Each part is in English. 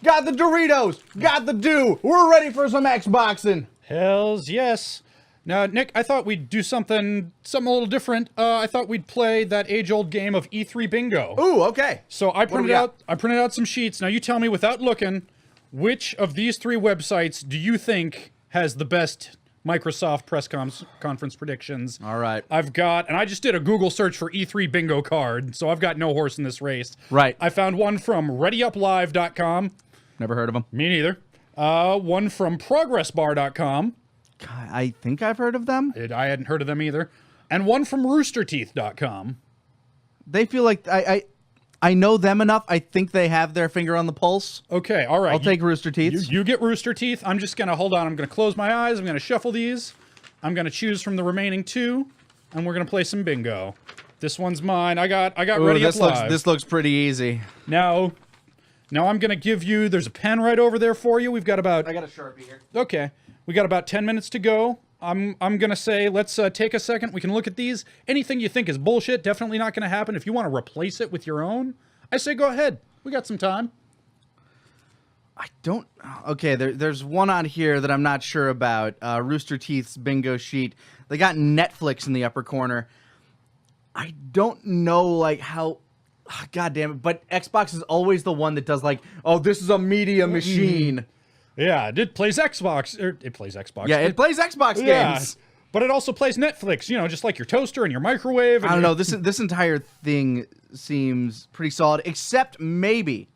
got the Doritos, got the dew. We're ready for some Xboxing. Hells yes. Now, Nick, I thought we'd do something a little different. I thought we'd play that age-old game of E3 Bingo. Ooh, okay. So I printed out some sheets. Now you tell me without looking, which of these three websites do you think has the best Microsoft press conference predictions? All right. And I just did a Google search for E3 Bingo card, so I've got no horse in this race. Right. I found one from ReadyUpLive.com. Never heard of them. Me neither. One from ProgressBar.com. God, I think I've heard of them. I hadn't heard of them either. And one from RoosterTeeth.com. They feel like I know them enough. I think they have their finger on the pulse. Okay, all right. I'll take Rooster Teeth. You get Rooster Teeth. I'm just going to, hold on, I'm going to close my eyes. I'm going to shuffle these. I'm going to choose from the remaining two, and we're going to play some bingo. This one's mine. I got Ready Up Live. This looks pretty easy. Now I'm going to give you, there's a pen right over there for you. We've got about... I got a Sharpie here. Okay. We got about 10 minutes to go. I'm going to say, let's take a second. We can look at these. Anything you think is bullshit, definitely not going to happen. If you want to replace it with your own, I say go ahead. We got some time. I don't... Okay, there's one on here that I'm not sure about. Rooster Teeth's bingo sheet. They got Netflix in the upper corner. I don't know, like, how... God damn it. But Xbox is always the one that does, like, oh, this is a media machine. Yeah, it plays Xbox. It plays Xbox. Yeah, it plays Xbox games. But it also plays Netflix, just like your toaster and your microwave. And I don't know. This entire thing seems pretty solid, except maybe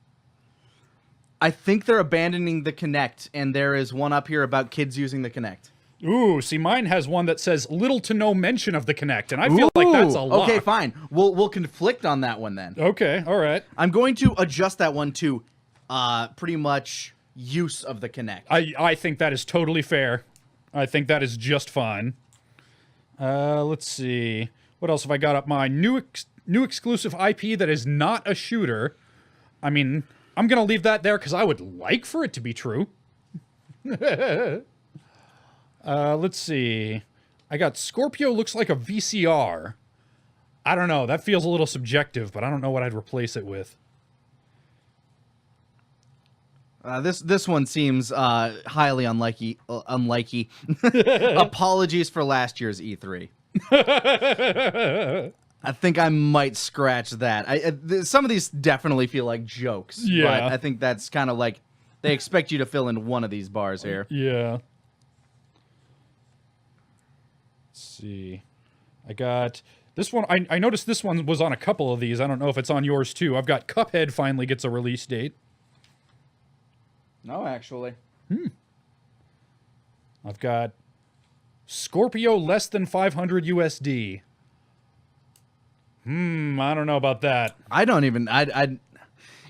I think they're abandoning the Kinect, and there is one up here about kids using the Kinect. Ooh, see, mine has one that says little to no mention of the Kinect, and I feel like that's a lot. Okay, fine. We'll conflict on that one then. Okay, all right. I'm going to adjust that one to pretty much use of the Kinect. I think that is totally fair. I think that is just fine. Let's see. What else have I got up? My new exclusive IP that is not a shooter. I mean, I'm going to leave that there because I would like for it to be true. Let's see. I got Scorpio looks like a VCR. I don't know. That feels a little subjective, but I don't know what I'd replace it with. This one seems highly unlikely. Apologies for last year's E3. I think I might scratch that. Some of these definitely feel like jokes. Yeah. But I think that's kind of like they expect you to fill in one of these bars here. Yeah. Let's see. I got this one. I noticed this one was on a couple of these. I don't know if it's on yours too. I've got Cuphead finally gets a release date. No, actually. I've got Scorpio less than 500 USD. I don't know about that. I don't even.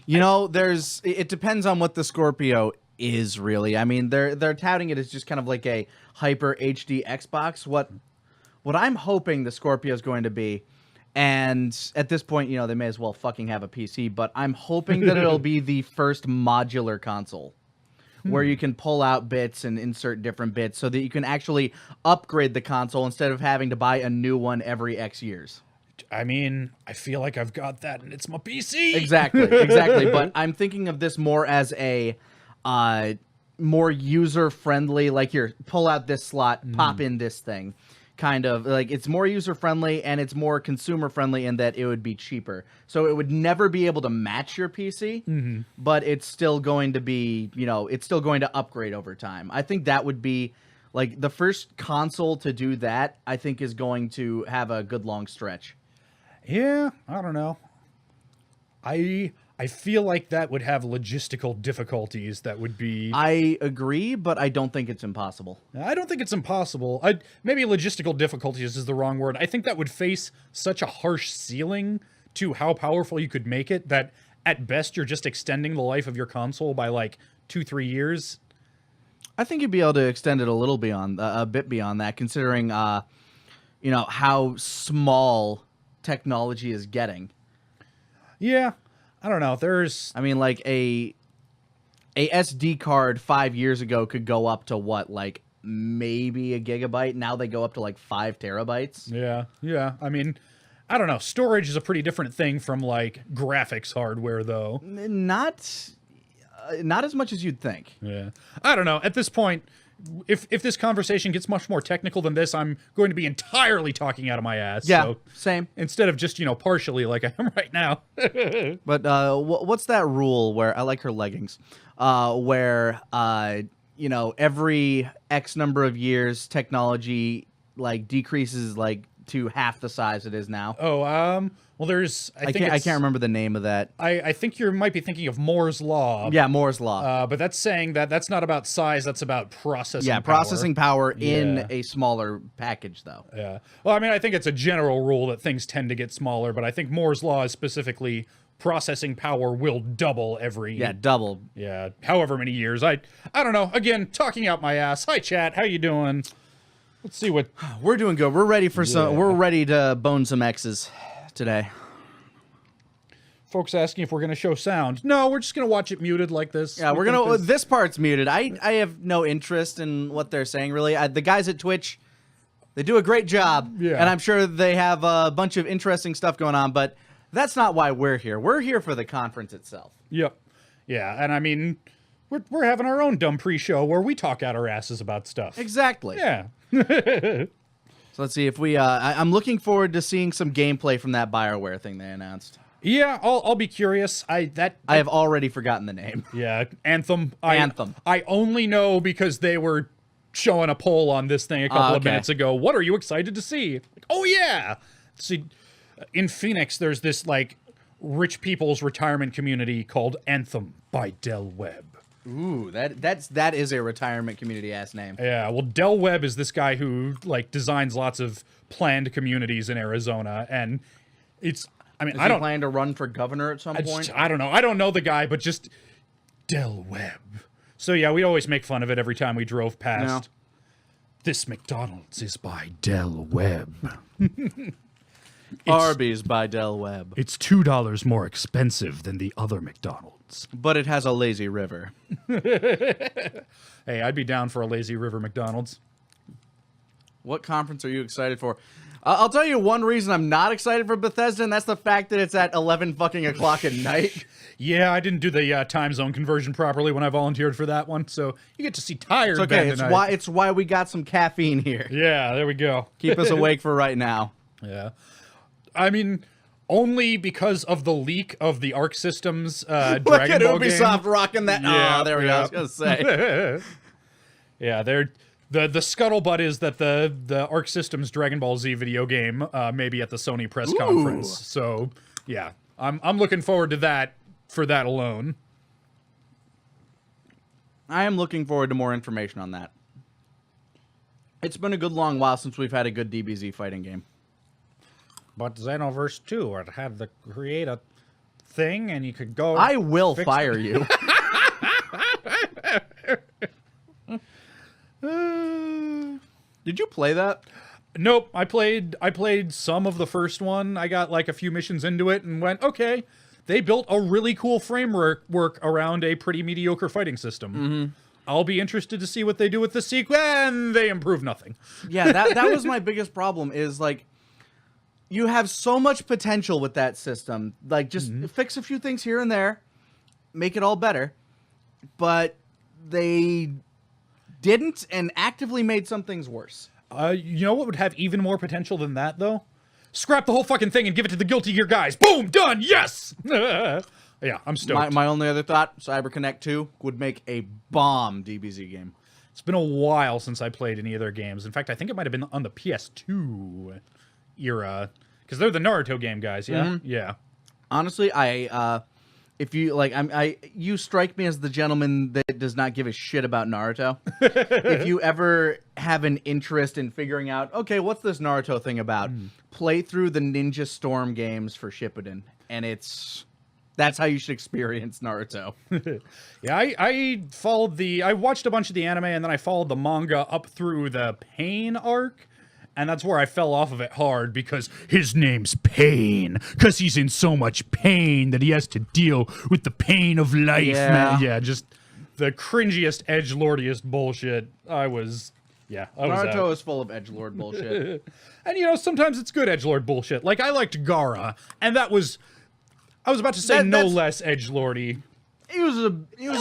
It depends on what the Scorpio is really. I mean, they're touting it as just kind of like a hyper HD Xbox. What I'm hoping the Scorpio is going to be, and at this point, they may as well fucking have a PC. But I'm hoping that it'll be the first modular console. Where you can pull out bits and insert different bits so that you can actually upgrade the console instead of having to buy a new one every X years. I mean, I feel like I've got that and it's my PC. Exactly. But I'm thinking of this more as a more user-friendly, like here, pull out this slot, pop in this thing. Kind of like it's more user-friendly and it's more consumer-friendly in that it would be cheaper. So it would never be able to match your PC, but it's still going to be, it's still going to upgrade over time. I think that would be like the first console to do that, I think is going to have a good long stretch. Yeah, I don't know. I feel like that would have logistical difficulties that would be... I agree, but I don't think it's impossible. I don't think it's impossible. Maybe logistical difficulties is the wrong word. I think that would face such a harsh ceiling to how powerful you could make it that at best you're just extending the life of your console by like 2-3 years. I think you'd be able to extend it a bit beyond that, considering, how small technology is getting. Yeah. I don't know. I mean, like a SD card 5 years ago could go up to what, like maybe a gigabyte. Now they go up to like 5 terabytes. Yeah. I mean, I don't know. Storage is a pretty different thing from like graphics hardware, though. Not not as much as you'd think. Yeah. I don't know. At this point, if this conversation gets much more technical than this, I'm going to be entirely talking out of my ass. Yeah, So same. instead of just, partially like I am right now. But what's that rule where I like her leggings? Where every X number of years, technology like decreases like to half the size it is now. Oh, well, there's I can't remember the name of that. I think you might be thinking of Moore's Law. Yeah, Moore's Law. But that's saying that's not about size, that's about processing Yeah, power. processing power in Yeah. a smaller package, though. Yeah. Well, I mean, I think it's a general rule that things tend to get smaller, but I think Moore's Law is specifically processing power will double every Yeah, double. yeah, however many years. I don't know. Again, talking out my ass. Hi chat, how you doing? Let's see what We're doing good. We're ready for some. We're ready to bone some X's today. folks asking if we're going to show sound. No, we're just going to watch it muted like this. Yeah, we're think gonna. This part's muted. I have no interest in what they're saying really. The guys at Twitch, they do a great job, Yeah. and I'm sure they have a bunch of interesting stuff going on. But that's not why we're here. We're here for the conference itself. Yep. Yeah, and I mean, we're having our own dumb pre-show where we talk out our asses about stuff. Exactly. Yeah. So let's see if we. I'm looking forward to seeing some gameplay from that BioWare thing they announced. Yeah, I'll be curious. I have already forgotten the name. Yeah, Anthem. Anthem. I only know because they were showing a poll on this thing a couple of okay. minutes ago. What are you excited to see? Like, oh yeah. See, in Phoenix, there's this like rich people's retirement community called Anthem by Del Webb. Ooh, that is a retirement community ass name. Yeah, well, Del Webb is this guy who like designs lots of planned communities in Arizona, and it's. I mean, Is I he don't plan to run for governor at some point. I don't know. I don't know the guy, but just Del Webb. So yeah, we always make fun of it every time we drove past. No. This McDonald's is by Del Webb. Arby's by Del Webb. It's $2 more expensive than the other McDonald's. But it has a lazy river. Hey, I'd be down for a lazy river McDonald's. What conference are you excited for? I'll tell you one reason I'm not excited for Bethesda, and that's the fact that it's at 11 fucking o'clock at night. Yeah, I didn't do the time zone conversion properly when I volunteered for that one, so you get to see tired It's okay. Ben tonight. It's why we got some caffeine here. Yeah, there we go. Keep us awake for right now. Yeah. I mean, only because of the leak of the Arc Systems Dragon Look at Ball Ubisoft game. rocking that. Yeah, Oh, there we go. I was gonna say. Yeah, they're the scuttlebutt is that the Arc Systems Dragon Ball Z video game may be at the Sony press conference. So yeah, I'm looking forward to that for that alone. I am looking forward to more information on that. It's been a good long while since we've had a good DBZ fighting game. But Xenoverse 2, it had the create a thing and you could go. I will fire you. Did you play that? Nope, I played some of the first one. I got like a few missions into it and went, okay, they built a really cool framework around a pretty mediocre fighting system. Mm-hmm. I'll be interested to see what they do with the sequel, and they improve nothing. Yeah, that was my biggest problem is like you have so much potential with that system. Like just fix a few things here and there, make it all better. But they didn't and actively made some things worse. You know what would have even more potential than that, though? Scrap the whole fucking thing and give it to the Guilty Gear guys. Boom, done, yes! Yeah, I'm stoked. My only other thought, CyberConnect 2 would make a bomb DBZ game. It's been a while since I played any of their games. In fact, I think it might have been on the PS2 era. Because they're the Naruto game guys, yeah? Mm-hmm. Yeah. Honestly, if you like, you strike me as the gentleman that does not give a shit about Naruto. If you ever have an interest in figuring out, okay, what's this Naruto thing about? Play through the Ninja Storm games for Shippuden, and that's how you should experience Naruto. Yeah, I watched a bunch of the anime, and then I followed the manga up through the Pain arc. And that's where I fell off of it hard because his name's Pain. Because he's in so much pain that he has to deal with the pain of life, man. Yeah, just the cringiest, edgelordiest bullshit. I was Naruto out. is full of edgelord bullshit. And, sometimes it's good edgelord bullshit. Like, I liked Gaara, and that was... I was about to say no less edgelordy. He was a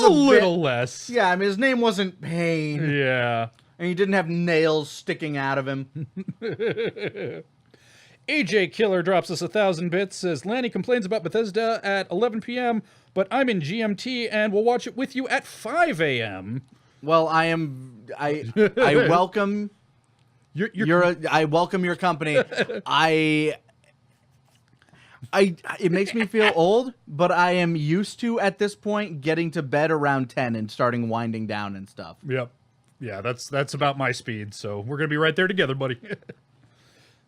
little bit, less. Yeah, I mean his name wasn't Pain, Yeah. and he didn't have nails sticking out of him. AJ Killer drops us 1,000 bits, says, Lanny complains about Bethesda at 11 p.m., but I'm in GMT and will watch it with you at 5 a.m. Well, I welcome I welcome your company. It makes me feel old, but I am used to, at this point, getting to bed around 10 and starting winding down and stuff. Yep. Yeah, that's about my speed, so we're going to be right there together, buddy.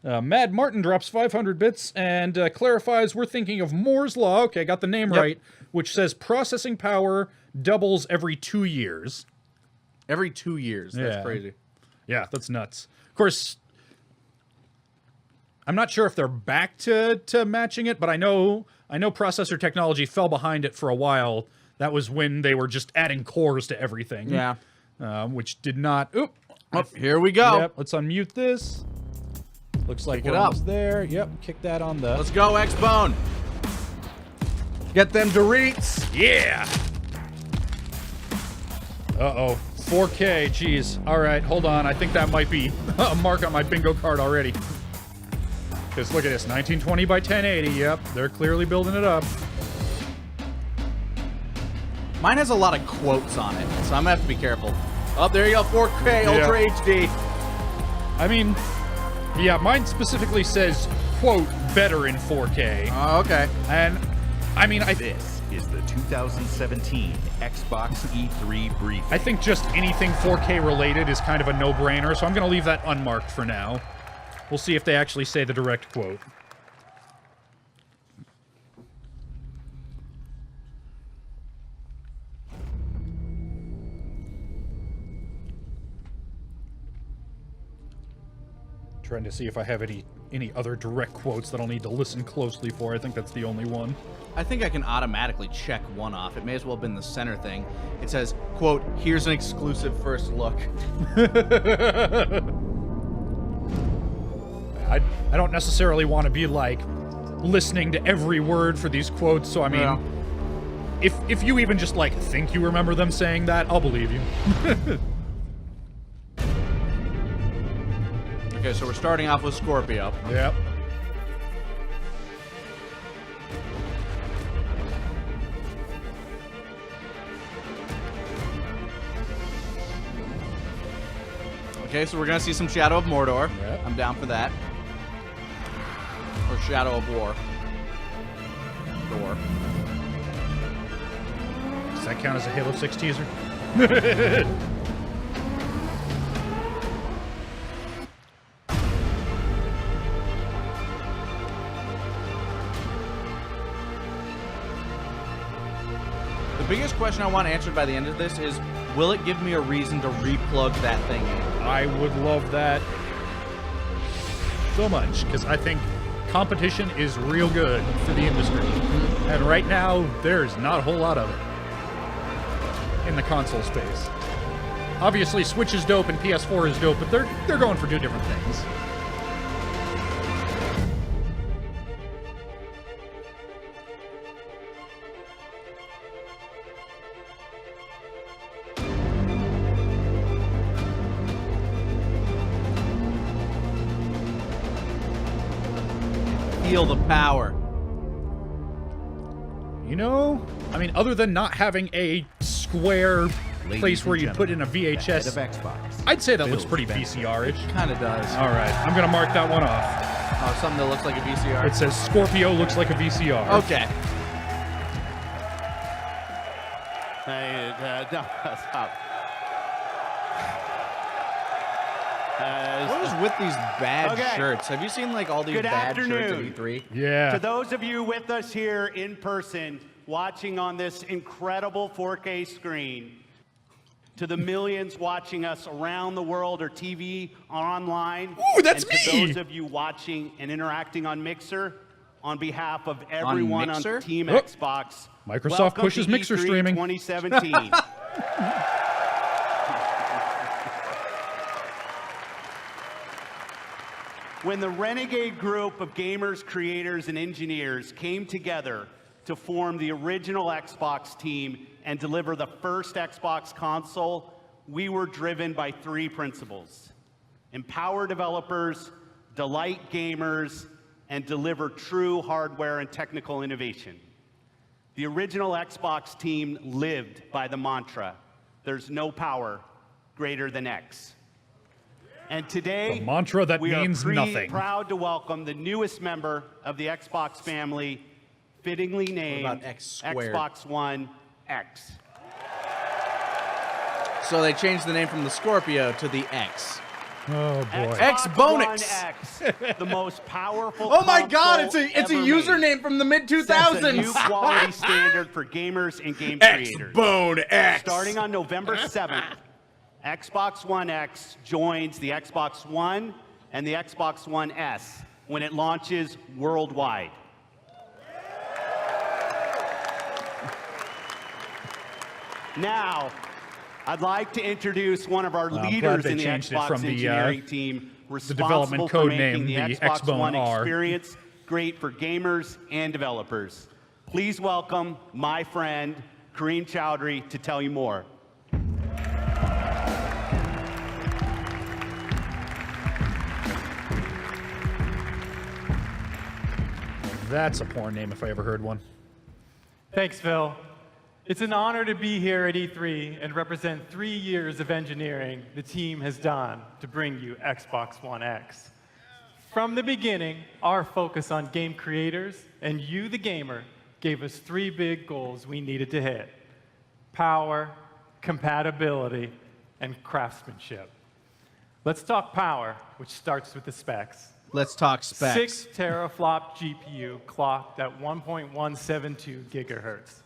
Mad Martin drops 500 bits and clarifies we're thinking of Moore's Law, okay, got the name right, which says processing power doubles every 2 years. Every 2 years. That's crazy. Yeah, that's nuts. Of course, I'm not sure if they're back to matching it, but I know processor technology fell behind it for a while. That was when they were just adding cores to everything. Yeah. Which did not... Oop. Here we go. Yep, let's unmute this. Looks like we're almost there. Yep, kick that on the... Let's go, X-Bone. Get them Doritos. Yeah! Uh-oh. 4K, jeez. All right, hold on. I think that might be a mark on my bingo card already. Because look at this, 1920 by 1080. Yep, they're clearly building it up. Mine has a lot of quotes on it, so I'm going to have to be careful. Oh, there you go, 4K, Ultra HD. I mean, yeah, mine specifically says, quote, better in 4K. Oh, okay. And, I mean, This is the 2017 Xbox E3 briefing. I think just anything 4K related is kind of a no-brainer, so I'm going to leave that unmarked for now. We'll see if they actually say the direct quote. Trying to see if I have any other direct quotes that I'll need to listen closely for. I think that's the only one. I think I can automatically check one off. It may as well have been the center thing. It says, quote, here's an exclusive first look. I don't necessarily want to be, like, listening to every word for these quotes, so I mean... Yeah. If you even just, like, think you remember them saying that, I'll believe you. Okay, so we're starting off with Scorpio. Yep. Okay, so we're gonna see some Shadow of Mordor. Yep. I'm down for that. Or Shadow of War. Door. Does that count as a Halo 6 teaser? The biggest question I want answered by the end of this is, will it give me a reason to replug that thing in? I would love that so much, because I think competition is real good for the industry. And right now, there's not a whole lot of it in the console space. Obviously, Switch is dope and PS4 is dope, but they're going for two different things. Feel the power. You know, I mean, other than not having a square Ladies place and where you put in a gentlemen, the head of VHS, Xbox, I'd say that looks Phil pretty Spencer. VCR-ish. Kind of does. All right, I'm going to mark that one off. Oh, something that looks like a VCR. It says Scorpio looks like a VCR. Okay. Hey, no, stop. What is with these bad Okay. shirts? Have you seen like all these Good bad shirts afternoon. at E3? Yeah. To those of you with us here in person, watching on this incredible 4K screen, to the millions watching us around the world or TV or online, Ooh, that's and to me! those of you watching and interacting on Mixer, on behalf of everyone on Mixer? Team Oh. Xbox, Microsoft welcome pushes to Mixer E3 streaming. 2017. When the renegade group of gamers, creators, and engineers came together to form the original Xbox team and deliver the first Xbox console, we were driven by 3 principles: empower developers, delight gamers, and deliver true hardware and technical innovation. The original Xbox team lived by the mantra, there's no power greater than X. And today, The mantra that we means are nothing. proud to welcome the newest member of the Xbox family, fittingly named about X squared? Xbox One X. So they changed the name from the Scorpio to the X. Oh boy. Xbox Bonix. One X, the most powerful Oh my God! console It's a ever username made. from the mid Sets a new 2000s. quality standard for gamers and game creators. Bone X. Starting on November 7th, Xbox One X joins the Xbox One and the Xbox One S when it launches worldwide. Now, I'd like to introduce one of our Well, I'm glad leaders they in the changed it Xbox from the, engineering team, responsible development for code making name, the the Xbox Xbone One R. experience great for gamers and developers. Please welcome my friend, Kareem Chowdhury, to tell you more. That's a porn name if I ever heard one. Thanks, Phil. It's an honor to be here at E3 and represent 3 years of engineering the team has done to bring you Xbox One X. From the beginning, our focus on game creators and you, the gamer, gave us 3 big goals we needed to hit: power, compatibility, and craftsmanship. Let's talk power, which starts with the specs. Let's talk specs. 6 teraflop GPU clocked at 1.172 gigahertz.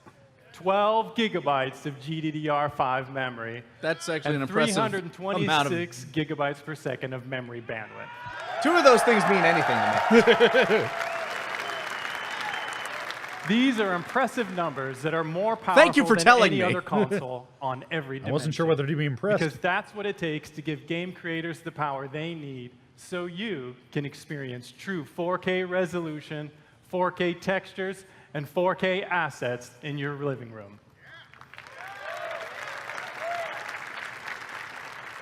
12 gigabytes of GDDR5 memory. That's actually an And impressive amount of. 326 gigabytes per second of memory bandwidth. 2 of those things mean anything to me. These are impressive numbers that are more powerful Thank you for than telling any me. other console on every dimension. I wasn't sure whether to be impressed. Because that's what it takes to give game creators the power they need so you can experience true 4K resolution, 4K textures, and 4K assets in your living room.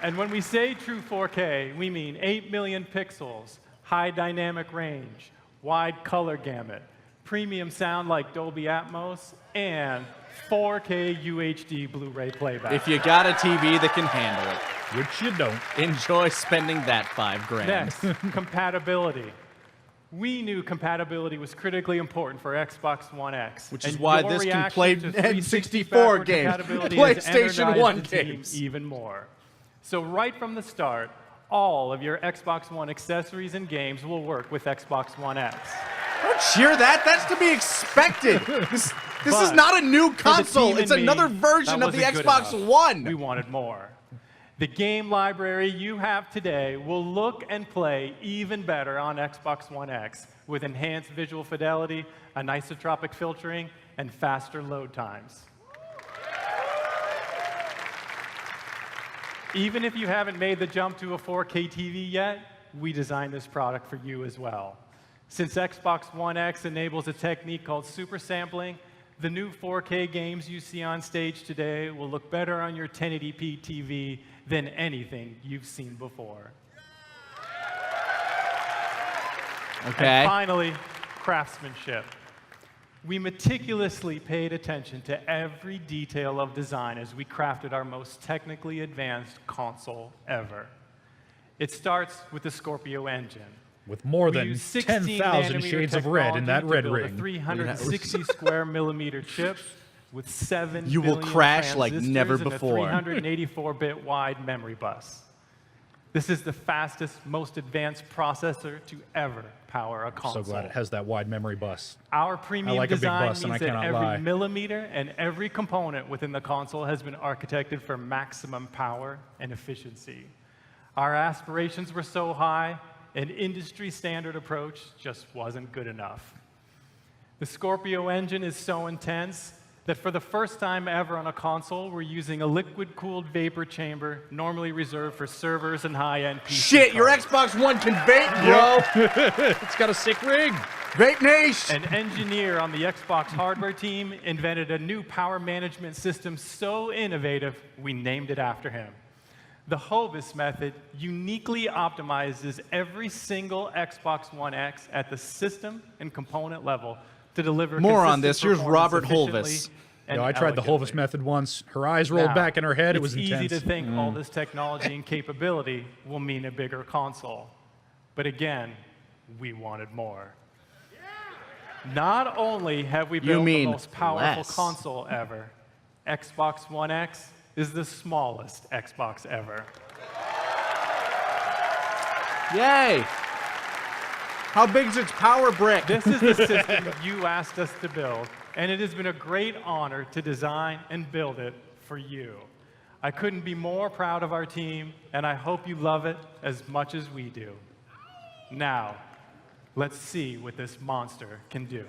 And when we say true 4K, we mean 8 million pixels, high dynamic range, wide color gamut, premium sound like Dolby Atmos, and 4K UHD Blu-ray playback. If you got a TV that can handle it, Which you don't. enjoy spending that $5,000. Next, compatibility. We knew compatibility was critically important for Xbox One X. Which is and why your this can reaction play to N64 360 games, compatibility has PlayStation energized 1 the team games. even more. So right from the start, all of your Xbox One accessories and games will work with Xbox One X. Don't cheer that. That's to be expected. This is But not a new for the console. team It's and me, another version that of the wasn't good Xbox enough. One. We wanted more. The game library you have today will look and play even better on Xbox One X with enhanced visual fidelity, anisotropic filtering, and faster load times. Even if you haven't made the jump to a 4K TV yet, we designed this product for you as well. Since Xbox One X enables a technique called super sampling, the new 4K games you see on stage today will look better on your 1080p TV than anything you've seen before. Okay. And finally, craftsmanship. We meticulously paid attention to every detail of design as we crafted our most technically advanced console ever. It starts with the Scorpio engine. With more We than use 16 10,000 nanometer shades of red in that technology to red build ring. A 360 square millimeter chip with 7 You will billion crash like never transistors before. and a 384-bit wide memory bus. This is the fastest, most advanced processor to ever power a console. So glad it has that wide memory bus. Our premium like a big design bus, and means I that cannot every lie. millimeter and every component within the console has been architected for maximum power and efficiency. Our aspirations were so high, an industry standard approach just wasn't good enough. The Scorpio engine is so intense that for the first time ever on a console, we're using a liquid-cooled vapor chamber normally reserved for servers and high-end PC Shit, your cards. Xbox One can vape, bro. It's got a sick rig. Vape Nation. An engineer on the Xbox hardware team invented a new power management system so innovative, we named it after him. The Hovis method uniquely optimizes every single Xbox One X at the system and component level to deliver More on consistent this. Here's performance Robert efficiently Holvis. and I tried the elegantly. Holvis method once. Her eyes rolled Now, back in her head. It was it's intense. easy to think all this technology and capability will mean a bigger console. But again, we wanted more. Not only have we built the mean most powerful less. console ever, Xbox One X is the smallest Xbox ever. Yay. How big's its power brick? This is the system you asked us to build, and it has been a great honor to design and build it for you. I couldn't be more proud of our team, and I hope you love it as much as we do. Now, let's see what this monster can do.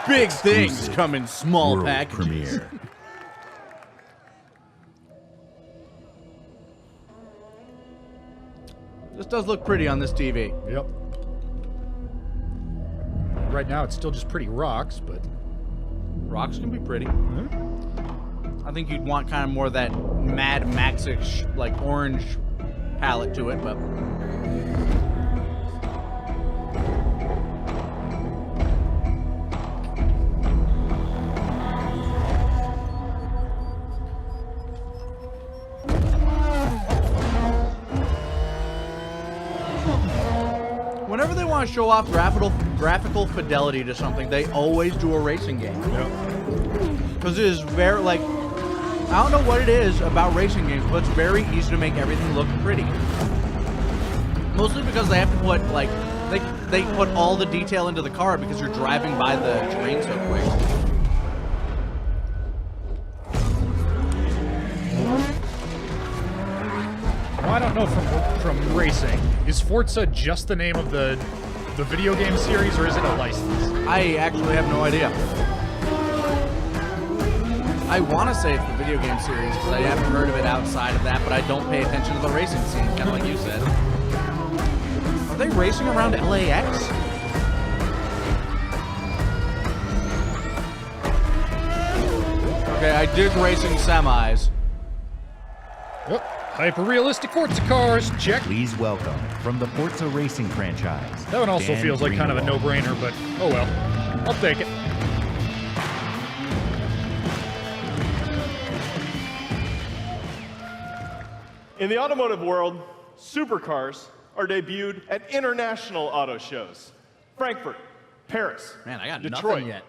Big things come in small World packages. premiere. This does look pretty on this TV. Yep. Right now, it's still just pretty rocks, but Rocks can be pretty. I think you'd want kind of more of that Mad Max-ish, like orange palette to it, but whenever they want to show off graphical fidelity to something, they always do a racing game. Because it is very, like, I don't know what it is about racing games, but it's very easy to make everything look pretty. Mostly because they have to put, like, they put all the detail into the car because you're driving by the terrain so quick. well, I don't know from racing. Is Forza just the name of the video game series, or is it a license? I actually have no idea. I want to say it's the video game series because I haven't heard of it outside of that, but I don't pay attention to the racing scene, kind of like you said. Are they racing around LAX? Okay, I dig racing semis. Yep. Hyper-realistic Forza cars, check. Please welcome, from the Forza Racing franchise. That one also Dan feels like kind of a Greenwald. no-brainer, but oh well. I'll take it. In the automotive world, supercars are debuted at international auto shows. Frankfurt, Paris, Man, I got Detroit. nothing yet.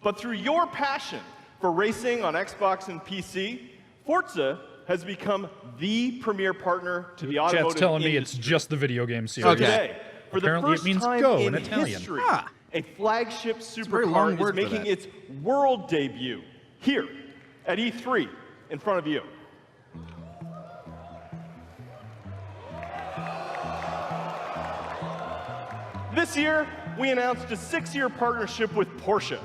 But through your passion for racing on Xbox and PC, Forza has become the premier partner to the automotive Chat's telling me it's industry. just the video game series. Okay. Today, for Apparently the it first means time go in in Italian. history, Ah. a flagship a very long supercar is word for making that. its world debut here at E3 in front of you. This year, we announced a 6-year partnership with Porsche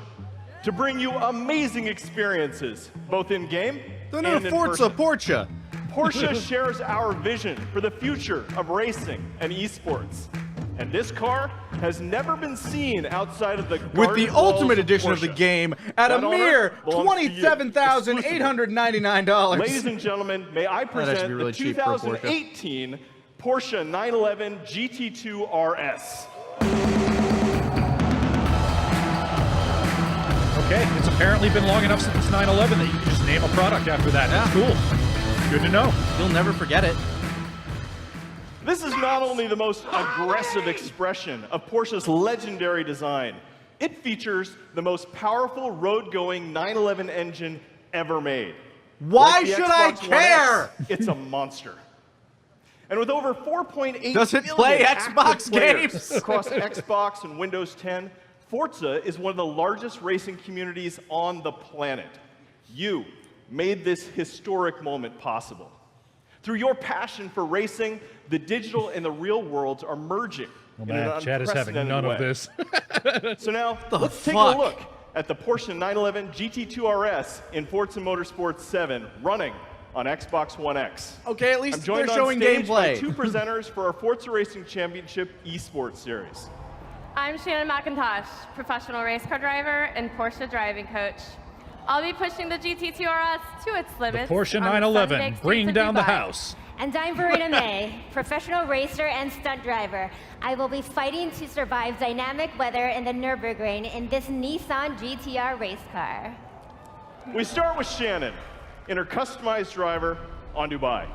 to bring you amazing experiences, both in-game They're and not in Forza person. Porsche. Porsche shares our vision for the future of racing and esports. And this car has never been seen outside of the With the garden walls ultimate edition of the Porsche. game at a That honor mere belongs to you, $27,899. Ladies and gentlemen, may I actually present be really the cheap for a Porsche. 2018 Porsche 911 GT2 RS. Okay, it's apparently been long enough since 9/11 that you can just name a product after that. That's cool. Good to know. You'll never forget it. This is not only the most aggressive expression of Porsche's legendary design, it features the most powerful road-going 911 engine ever made. Why Like the should I Xbox One care? X, it's a monster. And with over 4.8 Does it million play active Xbox players games? across Xbox and Windows 10, Forza is one of the largest racing communities on the planet. You made this historic moment possible. Through your passion for racing, the digital and the real worlds are merging in an Chad is having unprecedented none way. of this. So now, let's take fuck? a look at the Porsche 911 GT2 RS in Forza Motorsport 7, running on Xbox One X. Okay, at I'm least joined they're on showing stage by gameplay. 2 presenters for our Forza Racing Championship Esports Series. I'm Shannon McIntosh, professional race car driver and Porsche driving coach. I'll be pushing the GT2 RS to its limits. Porsche on the 911, Sunday streets bringing of down the Dubai. house. And I'm Verena May, professional racer and stunt driver. I will be fighting to survive dynamic weather in the Nürburgring in this Nissan GTR race car. We start with Shannon in her customized driver on Dubai.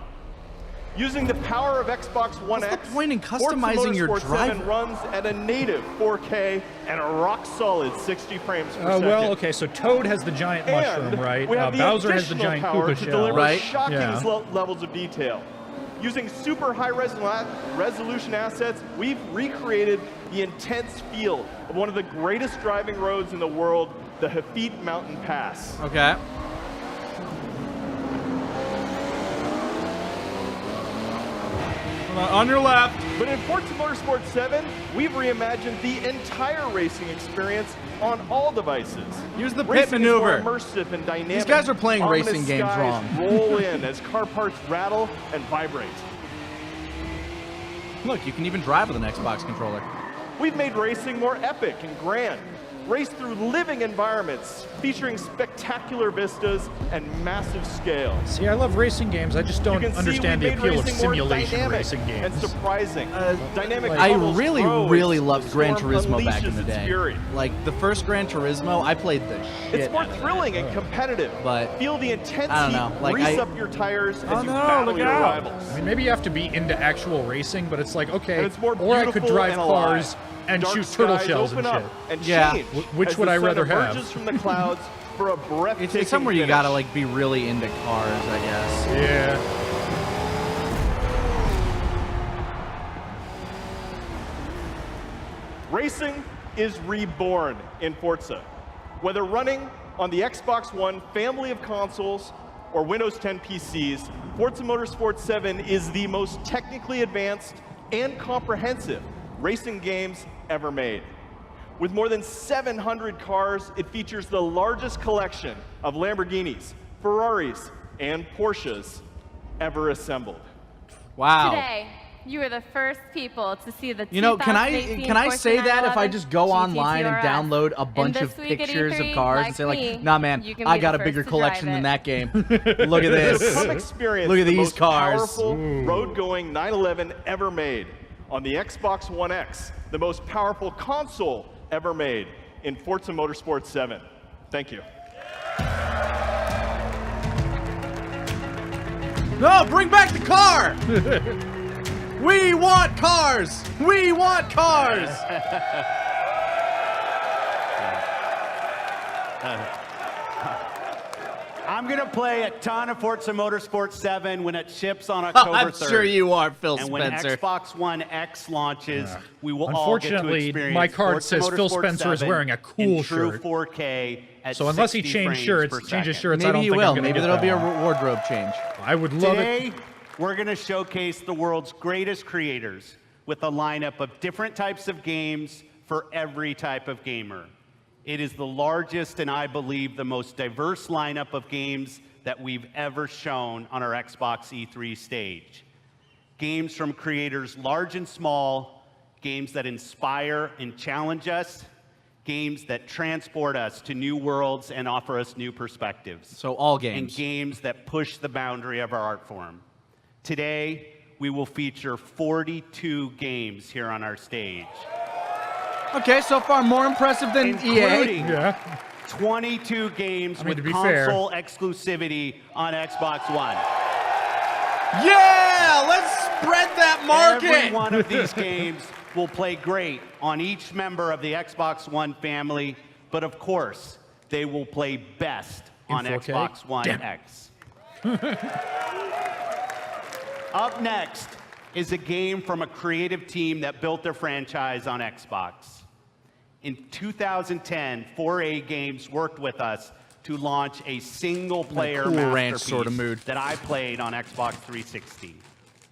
Using the power of Xbox One What's X, the point in Forza customizing your Motorsport 7 driver? runs at a native 4K and a rock-solid 60 frames per second. Well, okay, so Toad has the giant mushroom, And right? we have the Bowser has the additional giant power Koopa to shell. deliver Right. shocking Yeah. levels of detail. Using super high resolution assets, we've recreated the intense feel of one of the greatest driving roads in the world, the Hafid Mountain Pass. Okay. On your left. But in Forza Motorsport 7, we've reimagined the entire racing experience on all devices. Use the pit Racing maneuver. is more immersive and dynamic. These guys are playing Ominous racing games skies wrong. roll in as car parts rattle and vibrate. Look, you can even drive with an Xbox controller. We've made racing more epic and grand. Race through living environments featuring spectacular vistas and massive scale. See, I love racing games. I just You don't can see understand the we've made appeal of racing more simulation dynamic racing and games. surprising. Dynamic I bubbles really, grow really as loved the Gran storm Turismo back in unleashes the its day. fury. Like the first Gran Turismo, I played the shit. It's more out of it. thrilling and competitive. But, feel the intense I don't heat know, like, grease I- up your tires as Oh, you no, battle look your out. rivals. I mean, maybe you have to be into actual racing, but it's like, okay, And it's more or I could beautiful drive and alive. cars and Dark shoot turtle skies shells open and up shit. and Yeah. change Which as would the I sun rather have? emerges from the clouds for a breathtaking It's somewhere you finish. gotta like be really into cars, I guess. Yeah. Racing is reborn in Forza. Whether running on the Xbox One family of consoles or Windows 10 PCs, Forza Motorsport 7 is the most technically advanced and comprehensive racing games ever made. With more than 700 cars, it features the largest collection of Lamborghinis, Ferraris, and Porsches ever assembled. Wow. Today, you are the first people to see the You know, can I 2018 can I Porsche say that if I 911 just go online and GT2 RS? download a bunch And of this week at pictures of E3, cars like and say like, me, nah man, you can I be got the a bigger first to drive collection than it. that game. Look at this. Come experience Look at the these most cars. powerful road-going 911 ever made on the Xbox One X, the most powerful console ever made in Forza Motorsport 7. Thank you. No, bring back the car! We want cars! We want cars! I'm going to play a ton of Forza Motorsport 7 when it ships on October 3rd. I'm sure you are, Phil And when Spencer. Xbox One X launches, we will all get to Unfortunately, experience my card Forza says Phil Motorsport Spencer is 7 wearing a in cool true shirt. 4K at So unless he 60 changes frames per changes second. shirts, I don't Maybe he think will. I'm gonna Maybe get there'll be a that. wardrobe change. I would love Today, it. we're going to showcase the world's greatest creators with a lineup of different types of games for every type of gamer. It is the largest and I believe the most diverse lineup of games that we've ever shown on our Xbox E3 stage. Games from creators large and small, games that inspire and challenge us, games that transport us to new worlds and offer us new perspectives. So all And games. games that push the boundary of our art form. Today, we will feature 42 games here on our stage, Okay, so far more impressive than EA. including Yeah. 22 games mean, to with be fair- console exclusivity on Xbox One. Yeah, let's spread that market. Every one of these games will play great on each member of the Xbox One family, but of course, they will play best on 4K? Xbox One Damn. X. Up next is a game from a creative team that built their franchise on Xbox. In 2010, 4A Games worked with us to launch a single-player Cool masterpiece Ranch sorta mood. that I played on Xbox 360.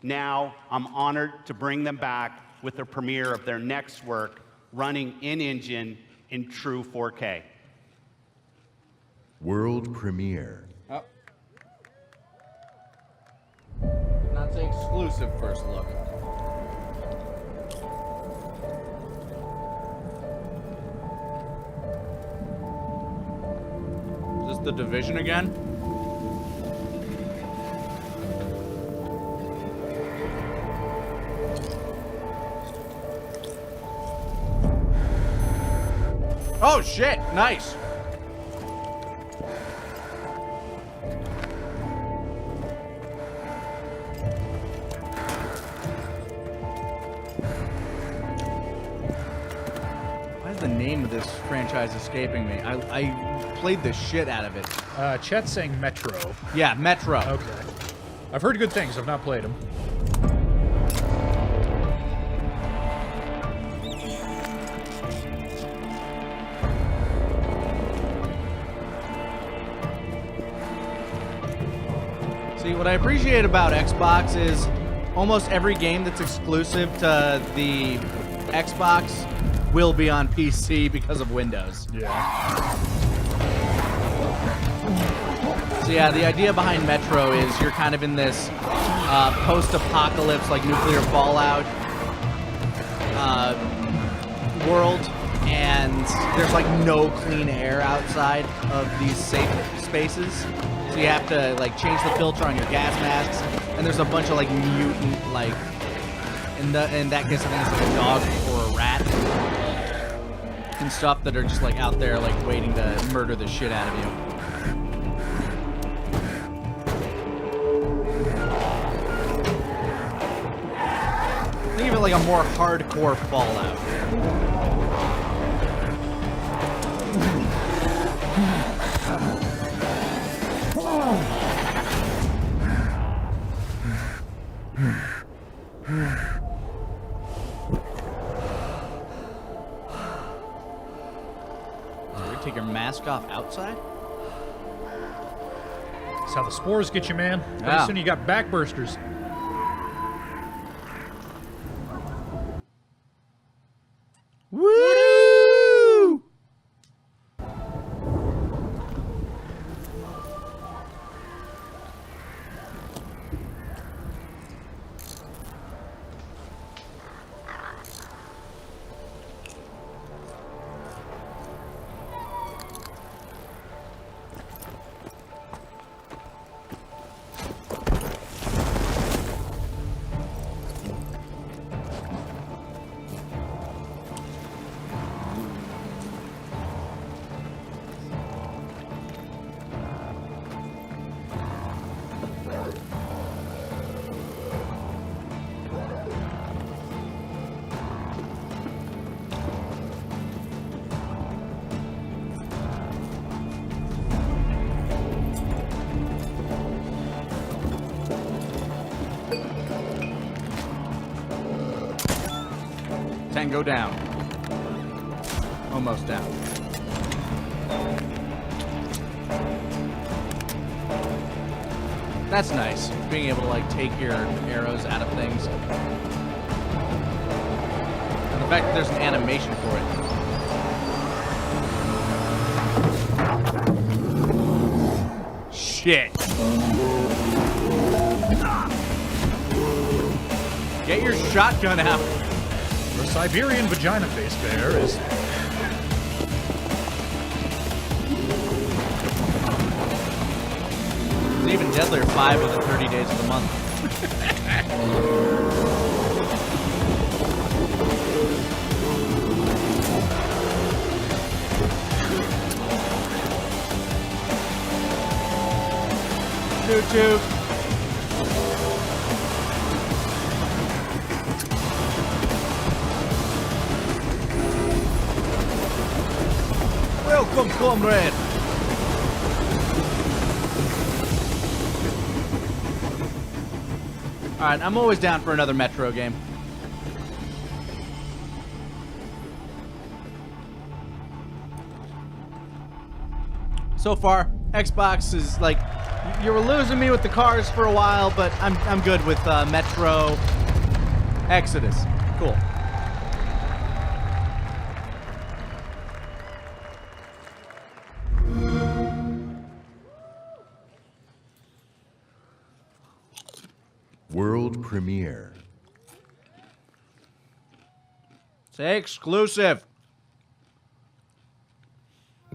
Now, I'm honored to bring them back with the premiere of their next work, running in-engine in true 4K. World premiere. Oh. Did not say exclusive first look. Is this The Division again? Oh shit, nice. Why is the name of this franchise escaping me? I played the shit out of it. Chet's saying Metro. Yeah, Metro. Okay. I've heard good things. I've not played them. See, what I appreciate about Xbox is almost every game that's exclusive to the Xbox will be on PC because of Windows. Yeah. So yeah, the idea behind Metro is you're kind of in this post-apocalypse, like nuclear fallout world, and there's like no clean air outside of these safe spaces. So you have to like change the filter on your gas masks, and there's a bunch of like mutant, like in that case I think it's like a dog or a rat and stuff that are just like out there like waiting to murder the shit out of you. Think of it like a more hardcore Fallout. So we take your mask off outside? That's how the spores get you, man. Pretty Yeah. soon you got backbursters. Woo! Tango down. Almost down. That's nice. Being able to like take your arrows out of things. And the fact that there's an animation for it. Shit. Get your shotgun out. The Siberian vagina face bear is... It's even deadlier 5 of the 30 days of the month. Toot toot. Welcome, comrade. All right, I'm always down for another Metro game. So far, Xbox is like, you were losing me with the cars for a while, but I'm good with Metro Exodus. Cool. World premiere. Say exclusive.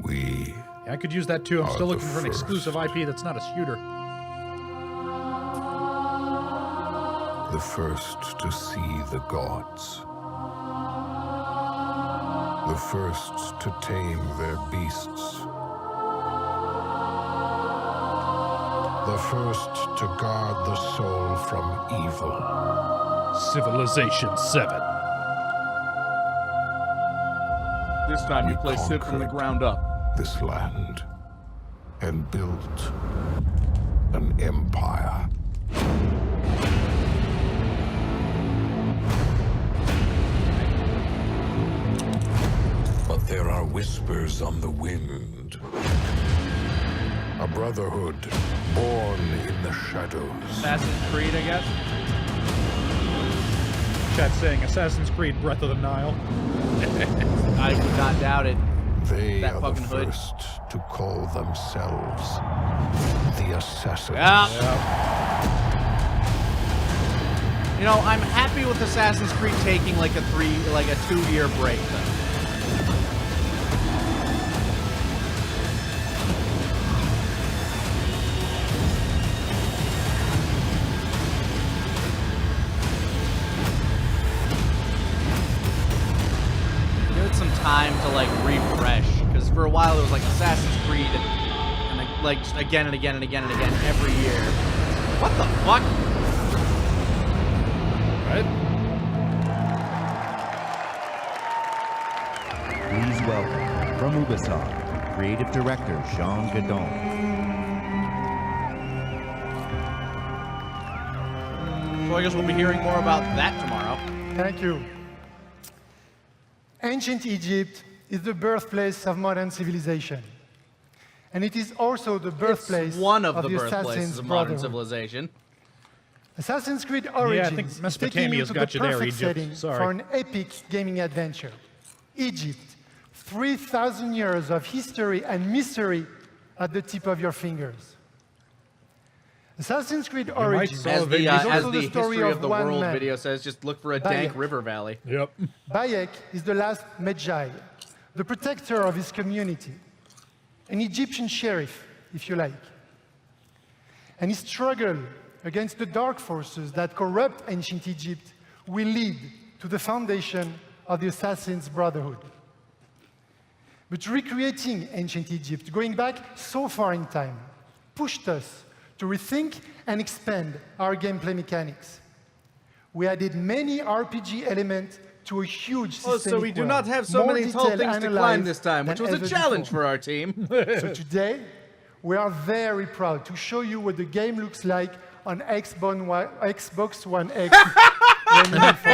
We Yeah, I could use that too. I'm are still the looking for an first. exclusive IP that's not a shooter. the first to see the gods. The first to tame their beasts. The first to guard the soul from evil. Civilization 7. This time We you play Civ from the conquered ground up. this land and built an empire. But there are whispers on the wind. A brotherhood born in the shadows. Assassin's Creed, I guess. Chat saying Assassin's Creed Breath of the Nile. I would not doubt it. They That are the fucking hood. first to call themselves the Assassins. Yeah. You know, I'm happy with Assassin's Creed taking like a 2-year break though. Give it some time to like refresh, because for a while it was like Assassin's Creed and like just again and again and again and again every year. What the fuck? Right? Please welcome, from Ubisoft, creative director Jean Gadon. So I guess we'll be hearing more about that tomorrow. Thank you. Ancient Egypt is the birthplace of modern civilization. And it is also the birthplace It's one of the Assassin's birthplaces of modern Brotherhood. civilization. Assassin's Creed Yeah, I Origins think is taking you Mesopotamia's to got the you there, perfect Egypt. setting Sorry. for an epic gaming adventure. Egypt, 3,000 years of history and mystery at the tip of your fingers. Assassin's Creed Origins solve As it. the, is as also the the story history of of the one world man. video says, just look for a dank Bayek. river valley. Yep. Bayek is the last Magi, the protector of his community, an Egyptian sheriff, if you like. And his struggle against the dark forces that corrupt ancient Egypt will lead to the foundation of the Assassin's Brotherhood. But recreating ancient Egypt, going back so far in time, pushed us to rethink and expand our gameplay mechanics. We added many RPG elements to a huge system. Oh, so we do not have so many tall things to climb this time, which was a challenge for our team. So today, we are very proud to show you what the game looks like on Xbox One X. when you play.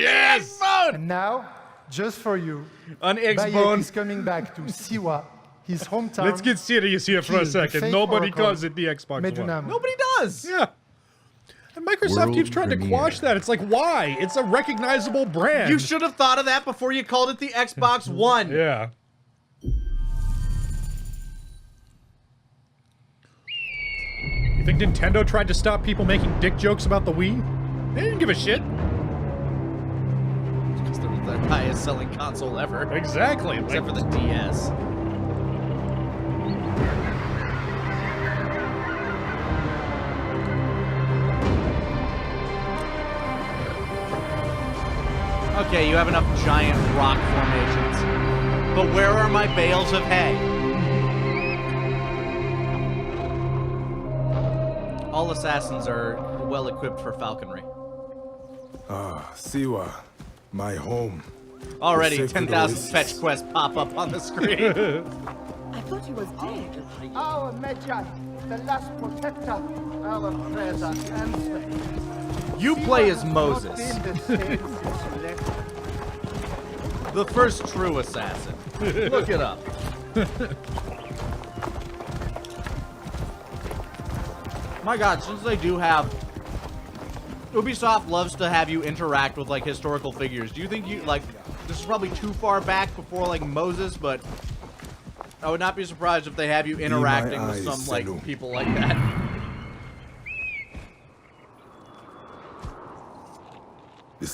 Yes! And now, just for you, On Bayek Xbone. is coming back to Siwa, his hometown. Let's get serious here for a Kill the second. fake Nobody oracle, calls it the Xbox One. Medunam. Nobody does. Yeah. And Microsoft World keeps trying to premiere. quash that. It's like, why? It's a recognizable brand. You should have thought of that before you called it the Xbox One. Yeah. You think Nintendo tried to stop people making dick jokes about the Wii? They didn't give a shit. Because it was the highest selling console ever. Exactly. Except Like, for the DS. Okay, you have enough giant rock formations. But where are my bales of hay? All assassins are well equipped for falconry. Siwa, my home. Already, The sacred 10,000 oasis. fetch quests pop up on the screen. I thought he was dead. Our Magi, the last protector, our prayers are answered. You play as Moses, Not been the same since you left. the first true assassin. Look it up. My God, since they do have... Ubisoft loves to have you interact with, like, historical figures. Do you think you, like... This is probably too far back before, like, Moses, but... I would not be surprised if they have you interacting with eyes, some, like, Senu. people like that.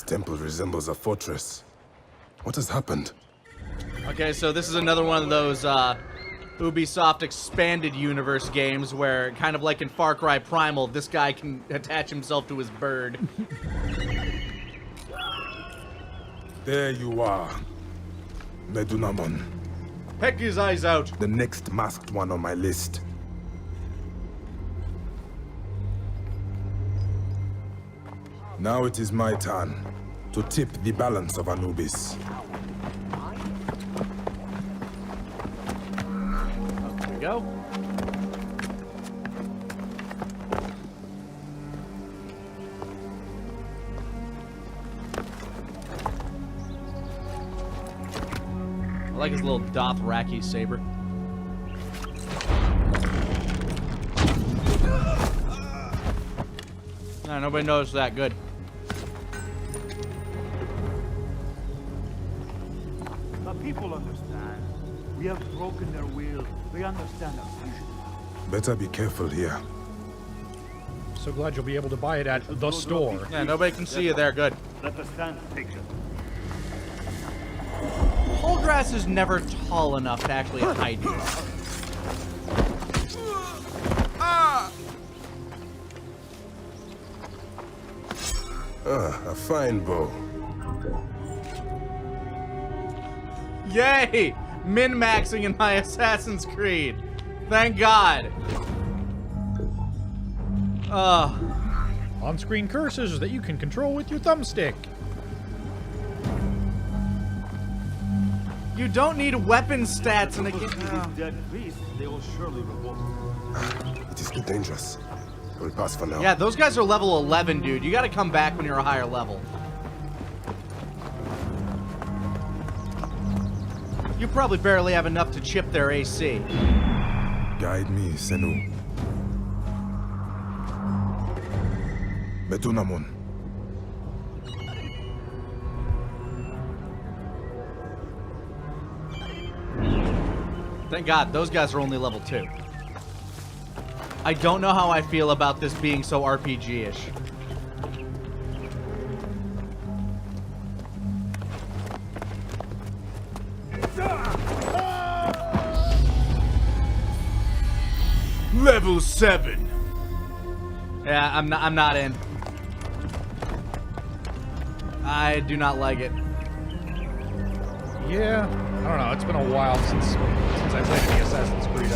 This temple resembles a fortress. What has happened? Okay, so this is another one of those Ubisoft expanded universe games where, kind of like in Far Cry Primal, this guy can attach himself to his bird. There you are, Medunamon. Peck his eyes out. The next masked one on my list. Now it is my turn to tip the balance of Anubis. There we go. I like his little Dothraki saber. Nah, nobody noticed that. Good. The people understand. We have broken their will. They understand our vision. Better be careful here. So glad you'll be able to buy it at the store. Yeah, nobody can see you there. Good. Let the stand take it. Whole grass is never tall enough to actually hide you. A fine bow. Yay! Min-maxing in my Assassin's Creed. Thank God. On-screen cursors that you can control with your thumbstick. You don't need weapon stats in a game. Dead beast, they will surely revolt. It is too dangerous. We'll pass for now. Yeah, those guys are level 11, dude. You gotta come back when you're a higher level. You probably barely have enough to chip their AC. Guide me, Senu. Medunamon. Thank God, those guys are only level 2. I don't know how I feel about this being so RPG-ish. Level 7. Yeah, I'm not in. I do not like it. Yeah, I don't know. It's been a while since I played any Assassin's Creed.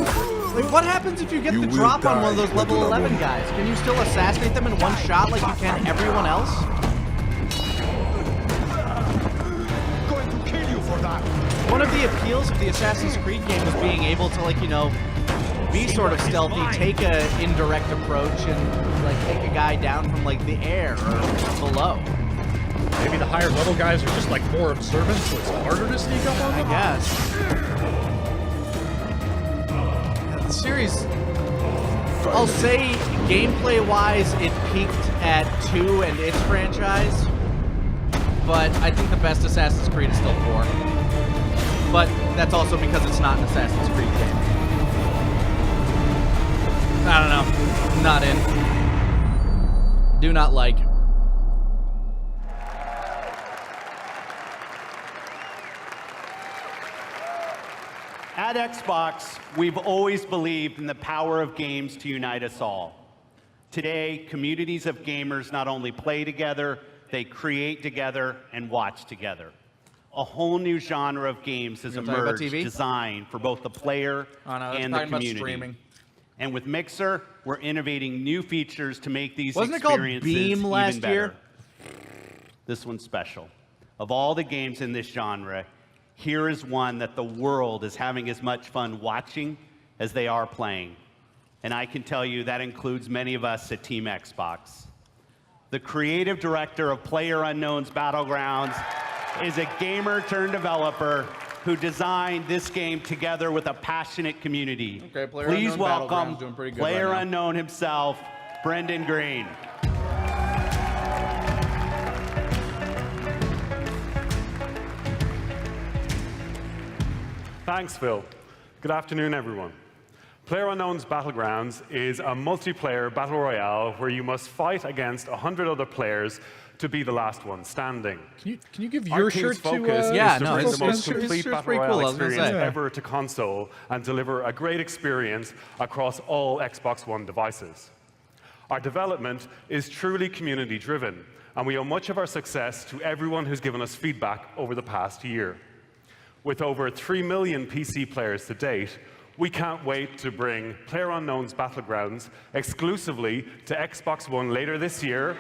Like, what happens if you get the drop on one of those level 11 guys? Can you still assassinate them in one shot like you can everyone else? Going to kill you for that. One of the appeals of the Assassin's Creed game is being able to, like, you know, be sort of stealthy, take a indirect approach, and like take a guy down from like the air or below. Maybe the higher level guys are just like more observant, so it's harder to sneak up on them? I guess. The series, I'll say gameplay-wise, it peaked at 2 and its franchise, but I think the best Assassin's Creed is still 4. But that's also because it's not an Assassin's Creed game. I don't know. Not in. Do not like. At Xbox, we've always believed in the power of games to unite us all. Today, communities of gamers not only play together, they create together and watch together. A whole new genre of games has emerged designed for both the player and the community. And with Mixer, we're innovating new features to make these experiences Beam last even better. year? This one's special. Of all the games in this genre, here is one that the world is having as much fun watching as they are playing. And I can tell you that includes many of us at Team Xbox. The creative director of PlayerUnknown's Battlegrounds is a gamer turned developer who designed this game together with a passionate community. Okay, Please welcome doing pretty good PlayerUnknown himself, Brendan Green. Thanks, Phil. Good afternoon, everyone. PlayerUnknown's Battlegrounds is a multiplayer battle royale where you must fight against 100 other players to be the last one standing. Can you give Our your team's shirt focus to? is to bring the most his complete shirt's battle pretty royale cool, I was gonna experience say. ever to console and deliver a great experience across all Xbox One devices. Our development is truly community-driven, and we owe much of our success to everyone who's given us feedback over the past year. With over 3 million PC players to date, we can't wait to bring PlayerUnknown's Battlegrounds exclusively to Xbox One later this year,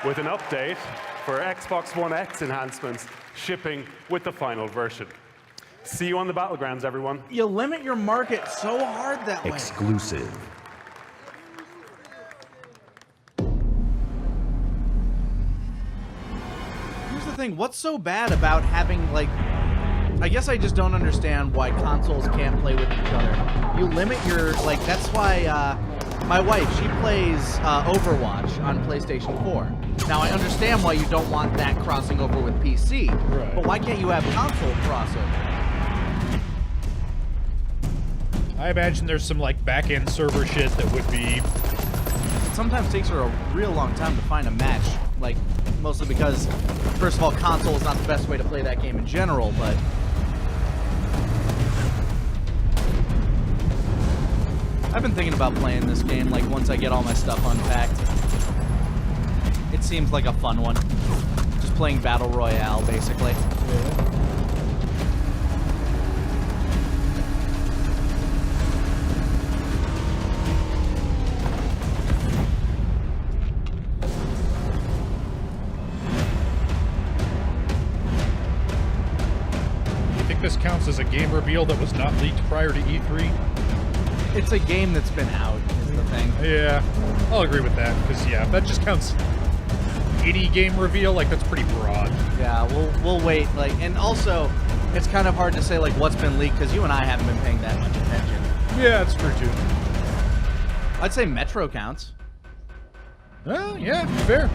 with an update for Xbox One X enhancements shipping with the final version. See you on the Battlegrounds, everyone. You limit your market so hard that way. Exclusive. Here's the thing, what's so bad about having, like, I guess I just don't understand why consoles can't play with each other. You limit your, like, that's why my wife, she plays Overwatch on PlayStation 4. Now, I understand why you don't want that crossing over with PC, Right. but why can't you have console crossover? I imagine there's some like back-end server shit that would be. It sometimes takes her a real long time to find a match, like, mostly because, first of all, console is not the best way to play that game in general, but I've been thinking about playing this game, like, once I get all my stuff unpacked. It seems like a fun one. Just playing Battle Royale, basically. You think this counts as a game reveal that was not leaked prior to E3? It's a game that's been out, is the thing. Yeah, I'll agree with that, because, yeah, that just counts any game reveal, like, that's pretty broad. Yeah, we'll wait, like, and also, it's kind of hard to say, like, what's been leaked, because you and I haven't been paying that much attention. Yeah, that's true, too. I'd say Metro counts. Well, yeah, fair.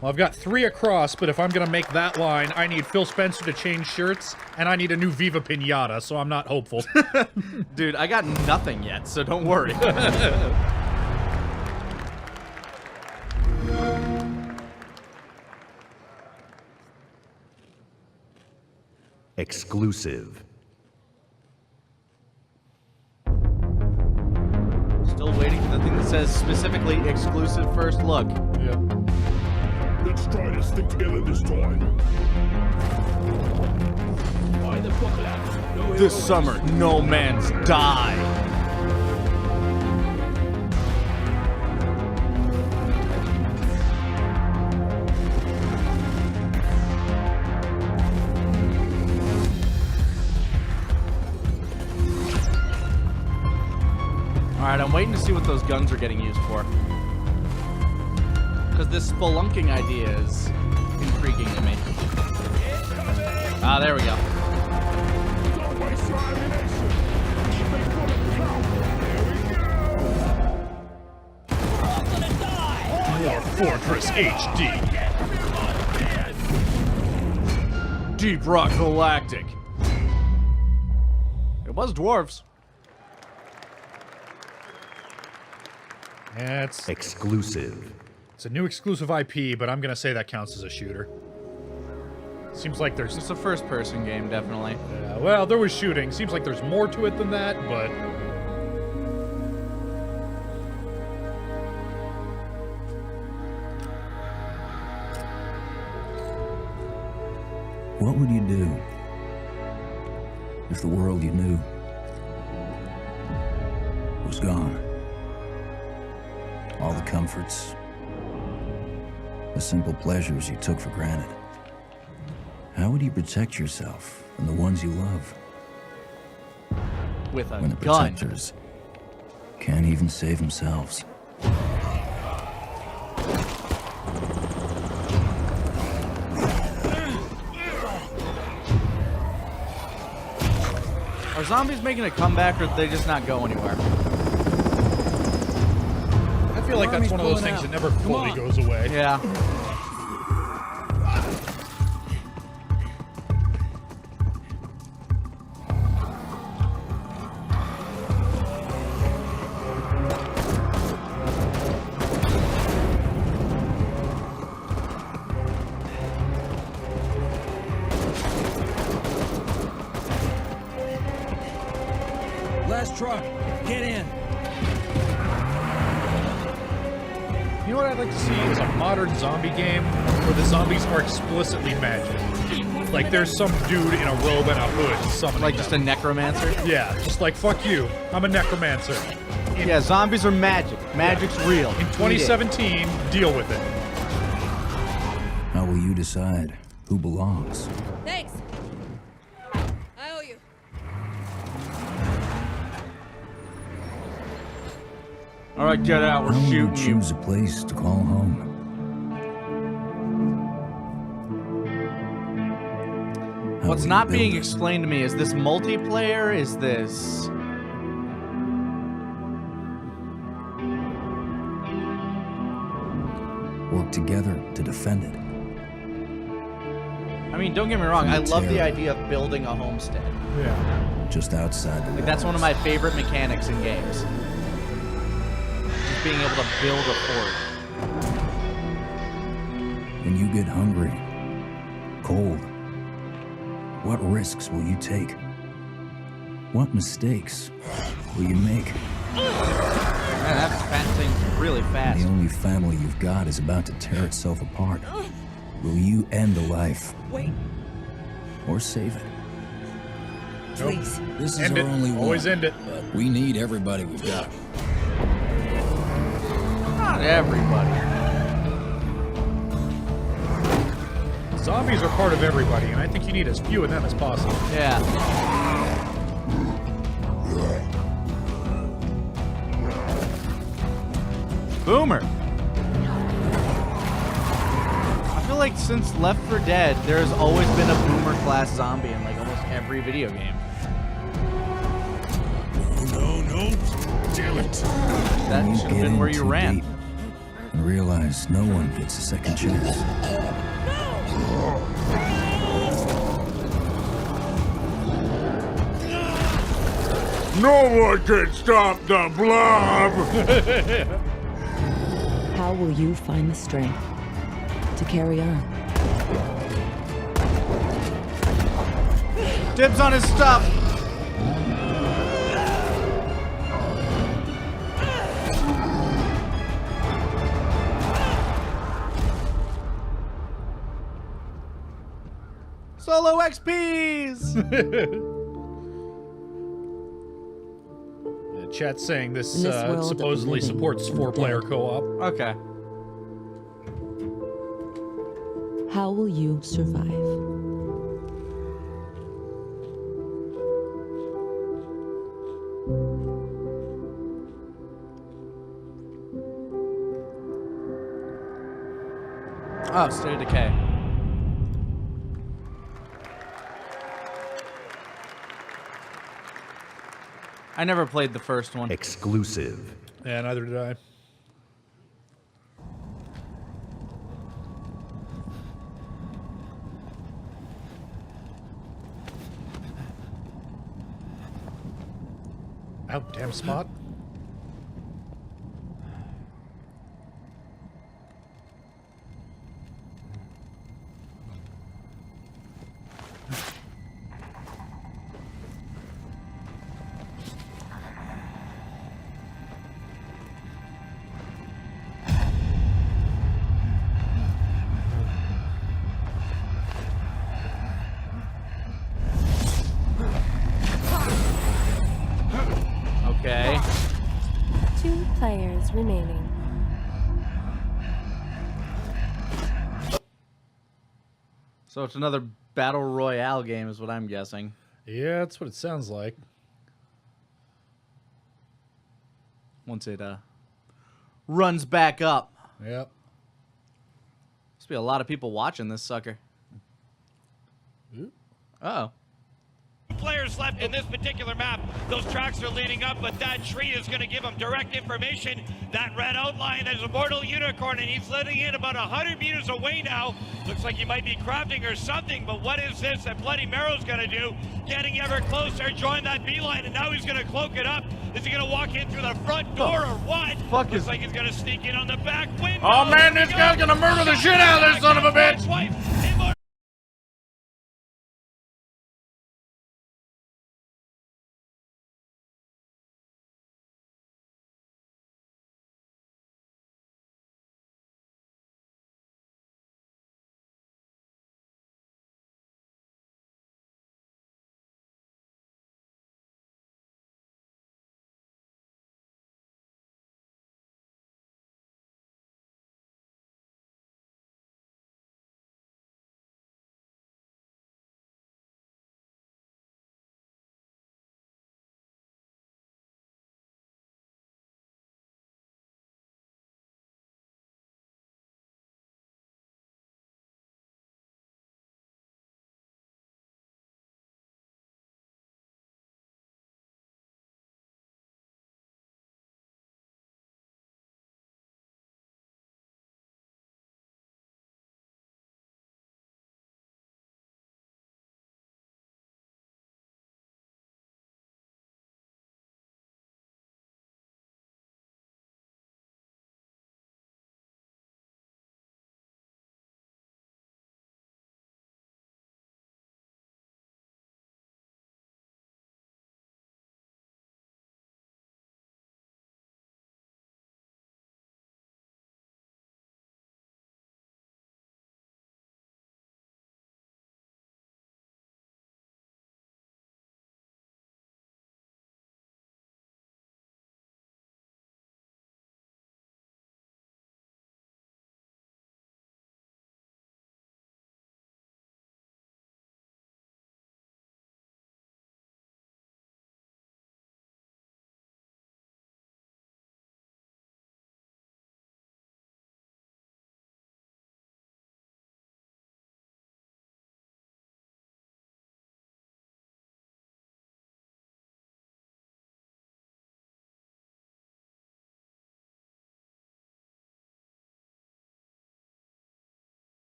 Well, I've got 3 across, but if I'm going to make that line, I need Phil Spencer to change shirts, and I need a new Viva Pinata, so I'm not hopeful. Dude, I got nothing yet, so don't worry. Exclusive. Still waiting for the thing that says specifically exclusive first look. Yeah. Let's try to stick together this time. This summer, No Man's Die. Alright, I'm waiting to see what those guns are getting used for. Because this spelunking idea is intriguing to me. Ah, there we go. Don't waste your ammunition. They put a count. Here we go. War Fortress HD. Deep Rock Galactic. It was dwarves. Yeah, it's Exclusive. a new exclusive IP, but I'm going to say that counts as a shooter. Seems like there's... It's a first-person game, definitely. Yeah, well, there was shooting. Seems like there's more to it than that, but... What would you do if the world you knew was gone? All the comforts, the simple pleasures you took for granted. How would you protect yourself and the ones you love With a when the gun. protectors can't even save themselves? Are zombies making a comeback, or did they just not go anywhere? I feel like that's one of those things that never fully goes away. Yeah. Last truck. Get in. You know what I'd like to see is a modern zombie game where the zombies are explicitly magic. Like there's some dude in a robe and a hood summoning Like just a them. necromancer? Yeah, just like, fuck you. I'm a necromancer. Yeah, zombies are magic. Magic's real. In 2017, deal with it. How will you decide who belongs? Thanks. I owe you. All right, get out. We're How will you shooting you. choose a place to call home? How What's will not you build being it? explained to me is this multiplayer? Is this... Work together to defend it. I mean, don't get me wrong. I love the Terror. idea of building a homestead. Yeah. Just outside the Like, that's one of my favorite mechanics in games. Just being able to build a fort. When you get hungry, cold, what risks will you take? What mistakes will you make? Man, that fat thing's really fast. The only family you've got is about to tear itself apart. Will you end a life Wait, or save it? please. This is End our it. only one. Always end it. But we need everybody we've got. Not everybody. Zombies are part of everybody, and I think you need as few of them as possible. Yeah. Boomer. I feel like since Left 4 Dead, there's always been a boomer class zombie in like almost every video game. No. Damn it. That You should have get been where in you too ran. deep and realize no one gets a second chance. No one can stop the blob. How will you find the strength to carry on? Dibs on his stuff. Solo XPs. Yeah, chat's saying this, In this world of supposedly living supports and 4-player dead. co-op. Okay. How will you survive? Oh, State of Decay. I never played the first one. Exclusive. Yeah, neither did I. Oh, damn spot. Okay. 2 players remaining. So it's another battle royale game, is what I'm guessing. Yeah, that's what it sounds like. Once it runs back up. Yep. Must be a lot of people watching this sucker. Uh oh. Players left in this particular map. Those tracks are leading up, but that tree is going to give them direct information. That red outline, there's a mortal unicorn, and he's letting in about 100 meters away now. Looks like he might be crafting or something, but what is this that Bloody Marrow's going to do? Getting ever closer, join that beeline, and now he's going to cloak it up. Is he going to walk in through the front door or what? Looks like he's going to sneak in on the back window. Oh man, this guy's gonna murder the shit out of this son of a bitch. Wife.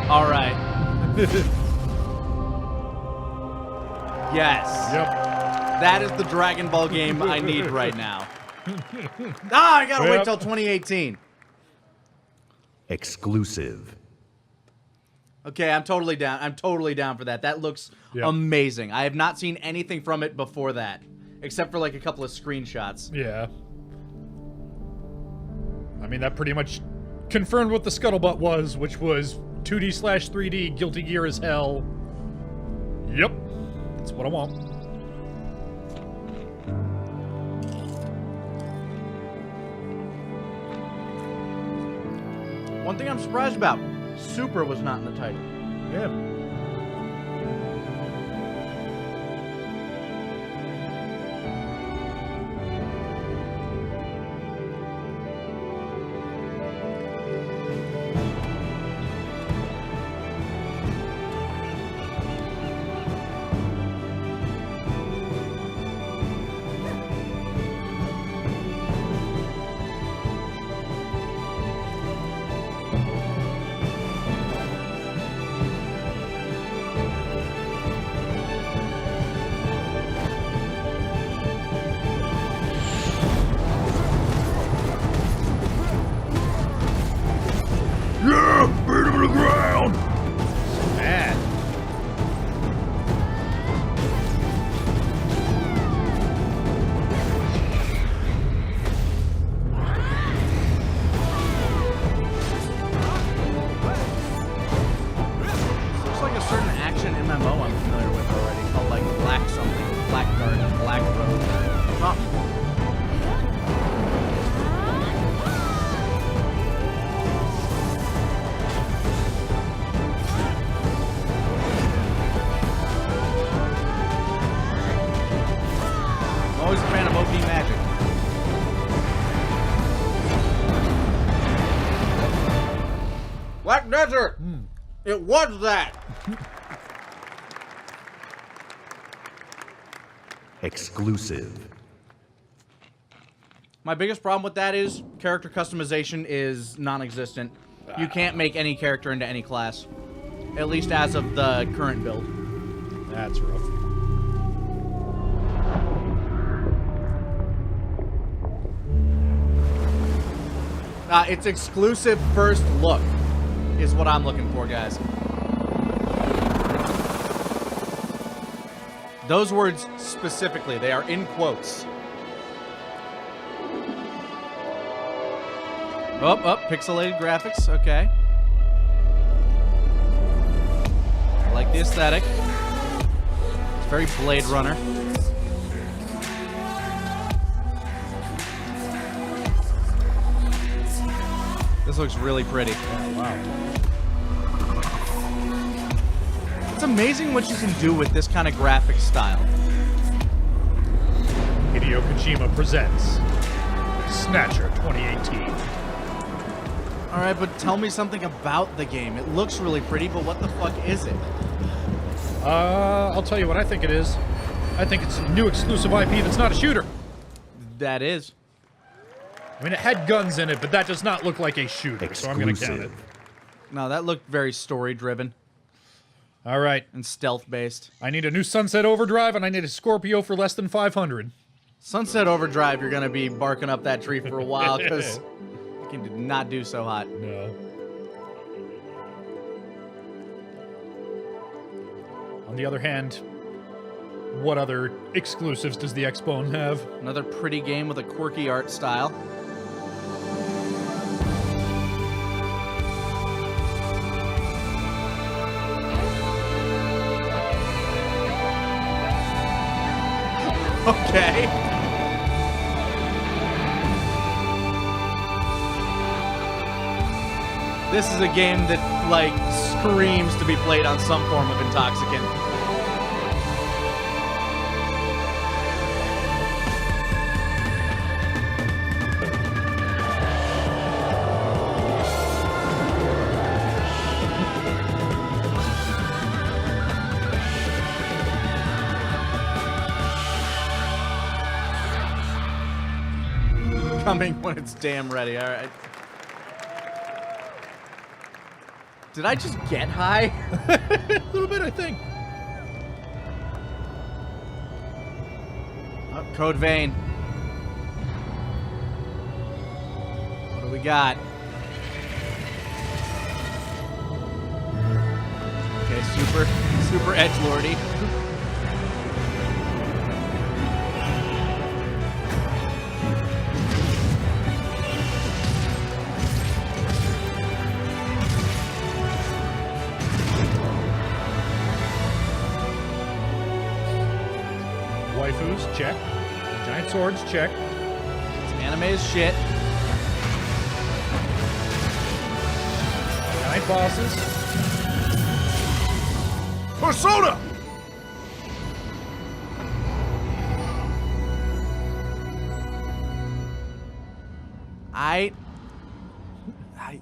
All right. Yes. Yep. That is the Dragon Ball game I need right now. I gotta wait till 2018. Exclusive. Okay, I'm totally down. I'm totally down for that. That looks amazing. I have not seen anything from it before that, except for like a couple of screenshots. Yeah. I mean, that pretty much confirmed what the scuttlebutt was, which was 2D/3D Guilty Gear as hell. Yep. That's what I want. One thing I'm surprised about, Super was not in the title. Yeah. Black Desert! It was that! Exclusive. My biggest problem with that is character customization is non-existent. You can't make any character into any class. At least as of the current build. That's rough. It's exclusive first look is what I'm looking for, guys. Those words specifically, they are in quotes. Pixelated graphics, okay. I like the aesthetic. It's very Blade Runner. This looks really pretty. Oh, wow. It's amazing what you can do with this kind of graphic style. Hideo Kojima presents Snatcher 2018. Alright, but tell me something about the game. It looks really pretty, but what the fuck is it? I'll tell you what I think it is. I think it's a new exclusive IP that's not a shooter. That is. I mean, it had guns in it, but that does not look like a shooter, so I'm going to count it. No, that looked very story-driven. All right. And stealth-based. I need a new Sunset Overdrive, and I need a Scorpio for less than 500. Sunset Overdrive, you're going to be barking up that tree for a while, because it can not do so hot. No. On the other hand, what other exclusives does the Xbone have? Another pretty game with a quirky art style. Okay. This is a game that, like, screams to be played on some form of intoxicant. Coming when it's damn ready, alright. Did I just get high? A little bit, I think. Oh, Code Vein. What do we got? Okay, super edgelordy. Waifus, check. Giant swords, check. Anime is shit. Giant bosses. Persona!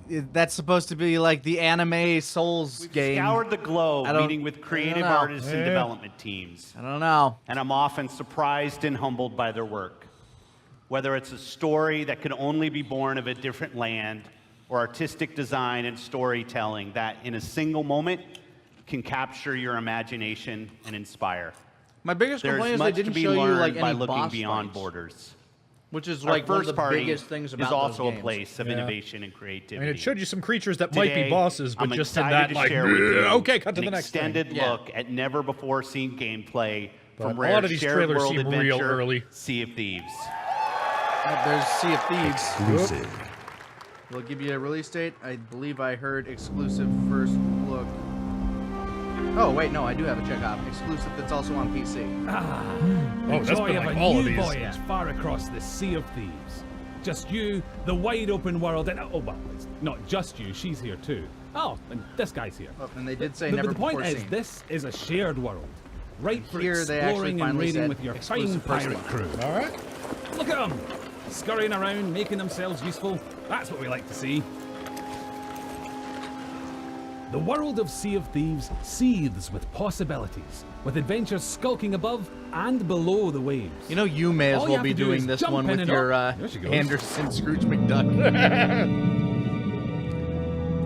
That's supposed to be like the anime Souls game. Scoured the globe, meeting with creative artists and development teams. I don't know. And I'm often surprised and humbled by their work. Whether it's a story that could only be born of a different land, or artistic design and storytelling that, in a single moment, can capture your imagination and inspire. My biggest complaint is they didn't show you like any boss beyond fights, borders. which is Our like one of first the party biggest things about is also those a games. place of Yeah. innovation and I creativity. mean, it showed you some creatures that might be Today, bosses, but I'm just in excited that, to like, share with you okay, cut to an the next thing. extended look at never-before-seen gameplay But from a Rare lot of these shared trailers world seem real adventure, early. Sea of Thieves. There's Sea of Thieves. Exclusive. We'll give you a release date. I believe I heard exclusive first look. Oh, wait, no, I do have a checkoff. Exclusive that's also on PC. Oh, that's joy been of like a all new of these. voyage far across the Sea of Thieves. Just you, the wide open world, and oh, well, it's not just you, she's here too. Oh, and this guy's here. Oh, and they did say But never the point before is, seen. this is a shared world. Right for Here they actually exploring and finally raiding said with your fine exclusive first pirate look. crew. All right. Look at them! Scurrying around, making themselves useful. That's what we like to see. The world of Sea of Thieves seethes with possibilities, with adventures skulking above and below the waves. You know, you may as All you well have be to do doing is this jump one in with and your There she goes. Anderson Scrooge McDuck.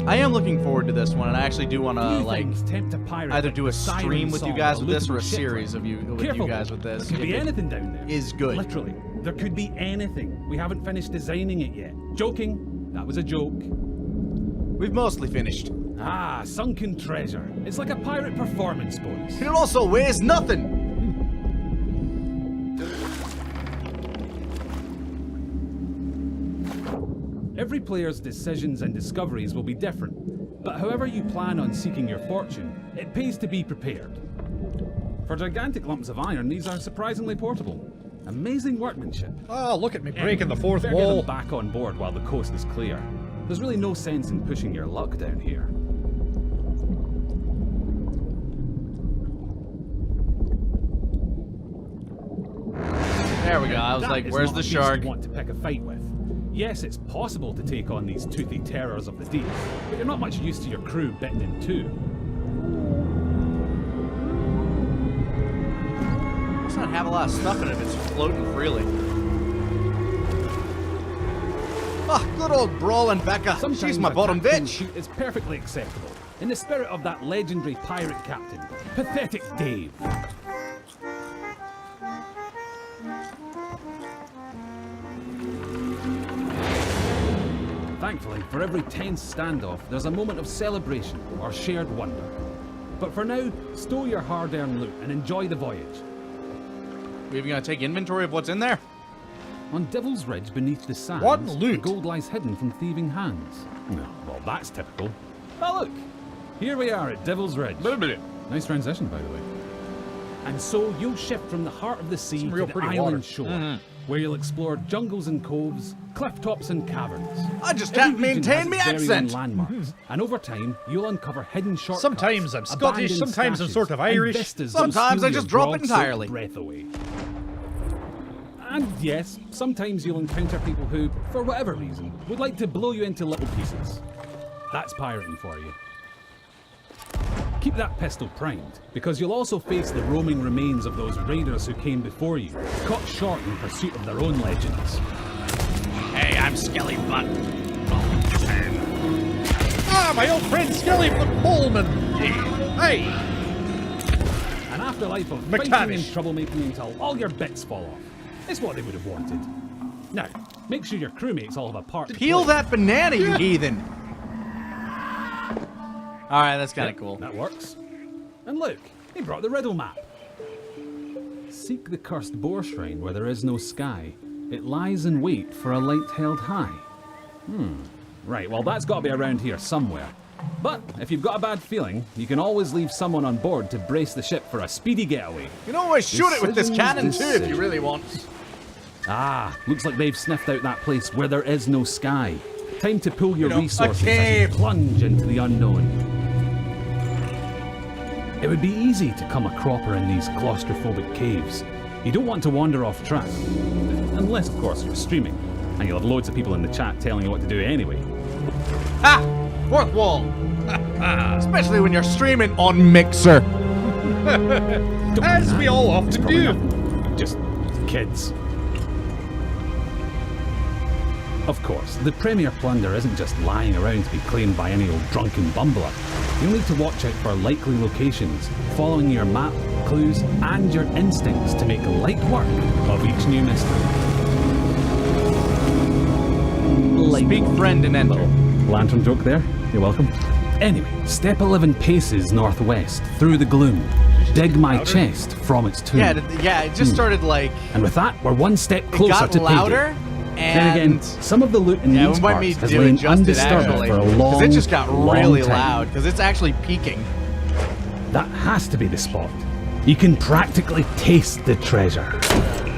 I am looking forward to this one, and I actually do want to Few like things tempt a pirate either like do a the siren stream with you song guys or with this, or a lootable shipwreck. series of you with Careful, you guys with this. There could be if it anything down there. is good. Literally, there could be anything. We haven't finished designing it yet. Joking. That was a joke. We've mostly finished. Ah, sunken treasure. It's like a pirate performance bonus. It also weighs nothing. Every player's decisions and discoveries will be different, but however you plan on seeking your fortune, it pays to be prepared. For gigantic lumps of iron, these are surprisingly portable. Amazing workmanship. Oh, look at me breaking the fourth Better get wall. them back on board while the coast is clear. There's really no sense in pushing your luck down here. There we go. I was That like, is where's not the a beast shark? you want to pick a fight with. Yes, it's possible to take on these toothy terrors of the deep, but you're not much use to your crew bitten in two. It's not have a lot of stuff in it if it's floating freely. Ah, good old Brawlin' Becca. She's my a bottom tactical bitch. shoot is perfectly acceptable, in the spirit of that legendary pirate captain, Pathetic Dave. Thankfully, for every tense standoff, there's a moment of celebration or shared wonder. But for now, stow your hard-earned loot and enjoy the voyage. Are we even gonna take inventory of what's in there? On Devil's Ridge beneath the sands, What loot? the gold lies hidden from thieving hands. Well, that's typical. Oh, look! Here we are at Devil's Ridge. Nice transition, by the way. And so you'll shift from the heart of the sea Some to real the pretty island water. shore, where you'll explore jungles and coves, cliff tops and caverns. I just Every can't region maintain has me its very own accent. landmarks, and over time, you'll uncover hidden shortcuts. Sometimes I'm Scottish, abandoned sometimes I'm stashes, sort of and Irish. vistas that Sometimes steal I just your drop it broad-soaked entirely. breath away. And yes, sometimes you'll encounter people who, for whatever reason, would like to blow you into little pieces. That's pirating for you. Keep that pistol primed, because you'll also face the roaming remains of those raiders who came before you, caught short in pursuit of their own legends. Hey, I'm Skelly Butt. Ah, my old friend Skelly Pullman. Hey. An afterlife of McTavish. fighting and troublemaking until all your bits fall off. It's what they would have wanted. Now, make sure your crewmates all have a part to Peel play. that banana, you heathen. All right, that's kind of Yep, cool. That works. And look, he brought the riddle map. Seek the cursed boar shrine where there is no sky. It lies in wait for a light held high. Right, well that's got to be around here somewhere. But if you've got a bad feeling, you can always leave someone on board to brace the ship for a speedy getaway. You can always shoot it with this cannon too if you Decisions. really want. Ah, looks like they've sniffed out that place where there is no sky. Time to pull your You know, a resources as cave. you plunge into the unknown. It would be easy to come a cropper in these claustrophobic caves. You don't want to wander off track. Unless, of course, you're streaming, and you'll have loads of people in the chat telling you what to do anyway. Ha! Fourth wall. Especially when you're streaming on Mixer. As we all often do. Just kids. Of course, the Premier Plunder isn't just lying around to be claimed by any old drunken bumbler. You'll need to watch out for likely locations, following your map, clues, and your instincts to make light work of each new mystery. Speak friend and enter. Lantern joke there. You're welcome. Anyway, step 11 paces northwest, through the gloom. Dig my chest from its tomb. Yeah, it just started like... And with that, we're one step It closer got to payday. louder, Then again, and... some of the loot in Yeah, these we might parts need has to lain adjust it undisturbed actually. for a long, it just got long really time. loud, because it's actually peaking. That has to be the spot. You can practically taste the treasure.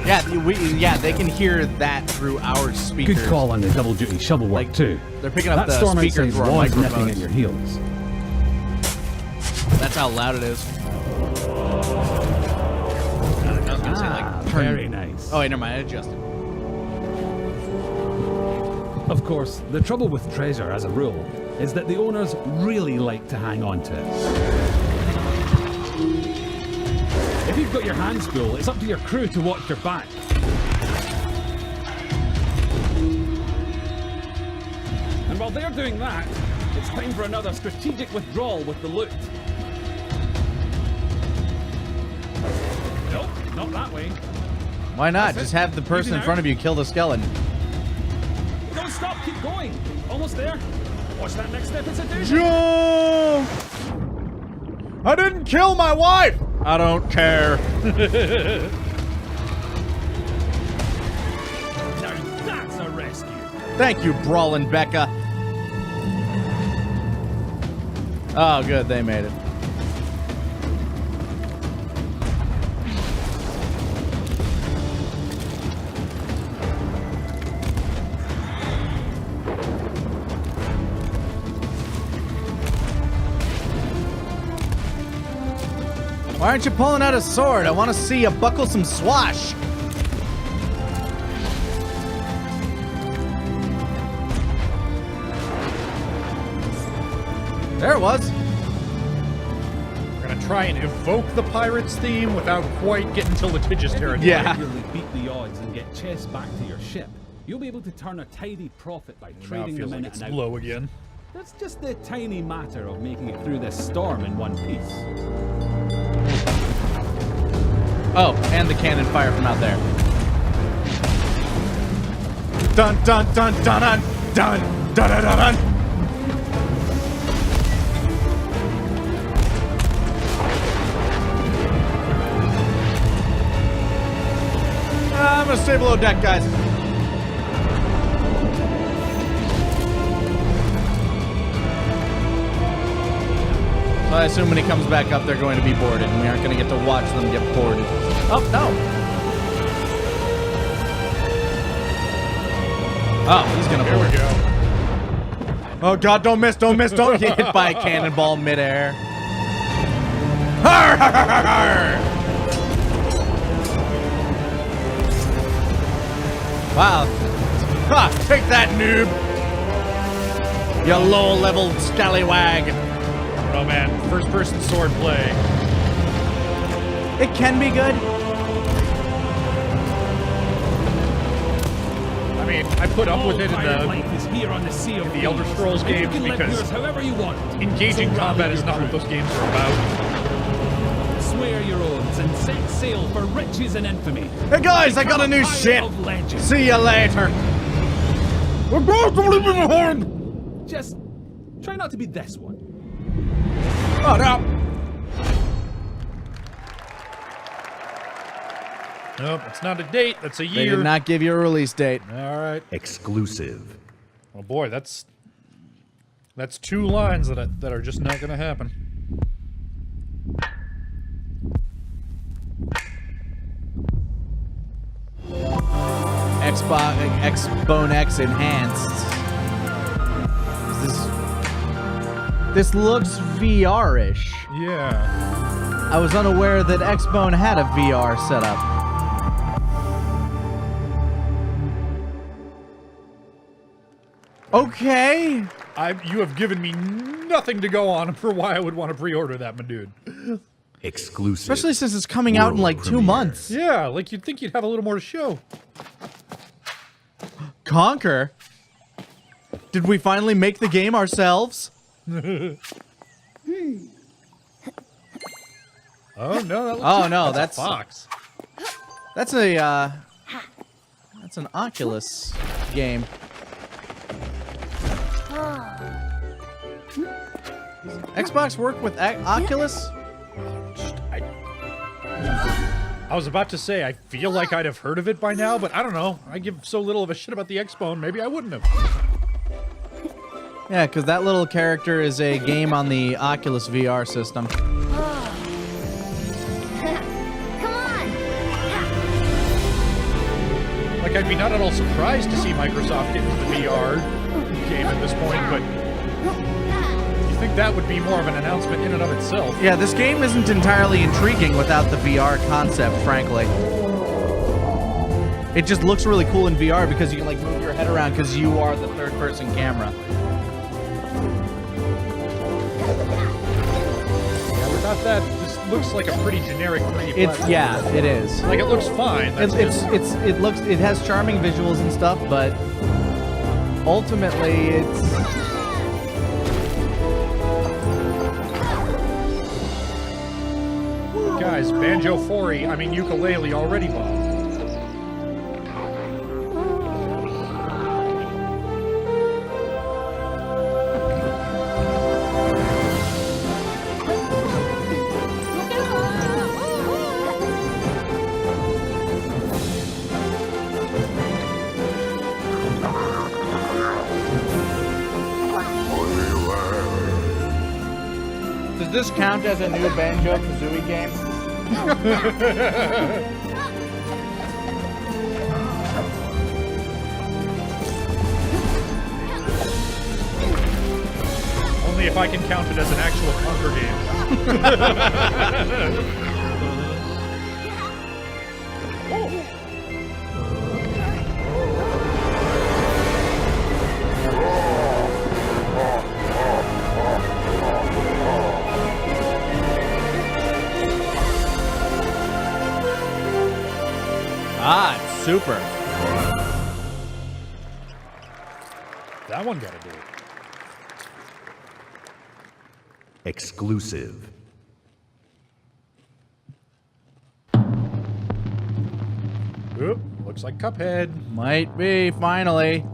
Yeah, they can hear that through our speakers. Good call on the double duty shovel work too. They're picking up that the storm speaker outside through our was nipping microphones. at your heels. That's how loud it is. I was gonna say, like, turn. Very nice. Oh, wait, never mind, I adjusted. Of course, the trouble with treasure, as a rule, is that the owners really like to hang on to it. If you've got your hands full, it's up to your crew to watch your back. And while they're doing that, it's time for another strategic withdrawal with the loot. Nope, not that way. Why not? That's Just it. have the person Easy in now. front of you kill the skeleton. Don't stop, keep going. Almost there. Watch that next step, it's a doozy. Jump! I didn't kill my wife! I don't care. Now that's a rescue. Thank you, Brawlin' Becca. Oh, good, they made it. Why aren't you pulling out a sword? I want to see you buckle some swash. There it was. We're gonna try and evoke the Pirates theme without quite getting to litigious territory. Yeah. Regularly beat the odds and get chests back to your ship. You'll be able to turn a tidy profit by Now it trading feels them in like it's and out. low again. That's just the tiny matter of making it through this storm in one piece. Oh, and the cannon fire from out there. Dun dun dun dun dun dun dun dun dun dun. I'm gonna stay below deck, guys. So I assume when he comes back up, they're going to be boarded, and we aren't going to get to watch them get boarded. Oh, no. Oh, he's going to board. Here we go. Oh, God, don't miss, don't miss, don't get hit by a cannonball midair. Har, har, har, har, har. Wow. Ha, take that, noob. You low-level scallywag. Oh man, first-person sword play. It can be good. I mean, I put up with it in Life is here on the Sea of the Elder Scrolls Thieves, and you games can live because yours however you want. engaging So combat rally is your not what troops. those games are about. Swear your oaths and set sail for riches and infamy. Hey guys, I got a new Become ship. pirate of legend. See you later. We're both leaving behind. Just try not to be this one. Oh no. Nope, it's not a date. That's a They year. did not give you a release date. All right. Exclusive. Oh boy, that's 2 lines that are just not going to happen. Xbone X enhanced. This looks VR-ish. Yeah. I was unaware that Xbone had a VR setup. Okay. You have given me nothing to go on for why I would want to pre-order that, my dude. Exclusive. Especially since it's coming out in like 2 months. Yeah, like you'd think you'd have a little more to show. Conquer? Did we finally make the game ourselves? Oh no! That's a fox. That's an Oculus game. Xbox work with Oculus? I was about to say, I feel like I'd have heard of it by now, but I don't know. I give so little of a shit about the Xbone, maybe I wouldn't have. Yeah, because that little character is a game on the Oculus VR system. Like, I'd be not at all surprised to see Microsoft get into the VR game at this point, but you think that would be more of an announcement in and of itself. Yeah, this game isn't entirely intriguing without the VR concept, frankly. It just looks really cool in VR because you can like move your head around because you are the third-person camera. Yeah, without that, this looks like a pretty generic 3D platform. Yeah, it is. Like, it looks fine. It has charming visuals and stuff, but ultimately it's guys, ukulele already bought. Does this count as a new Banjo-Kazooie game? Only if I can count it as an actual Conquer game. Ah, it's super. That one gotta do it. Exclusive. Oop, looks like Cuphead. Might be, finally.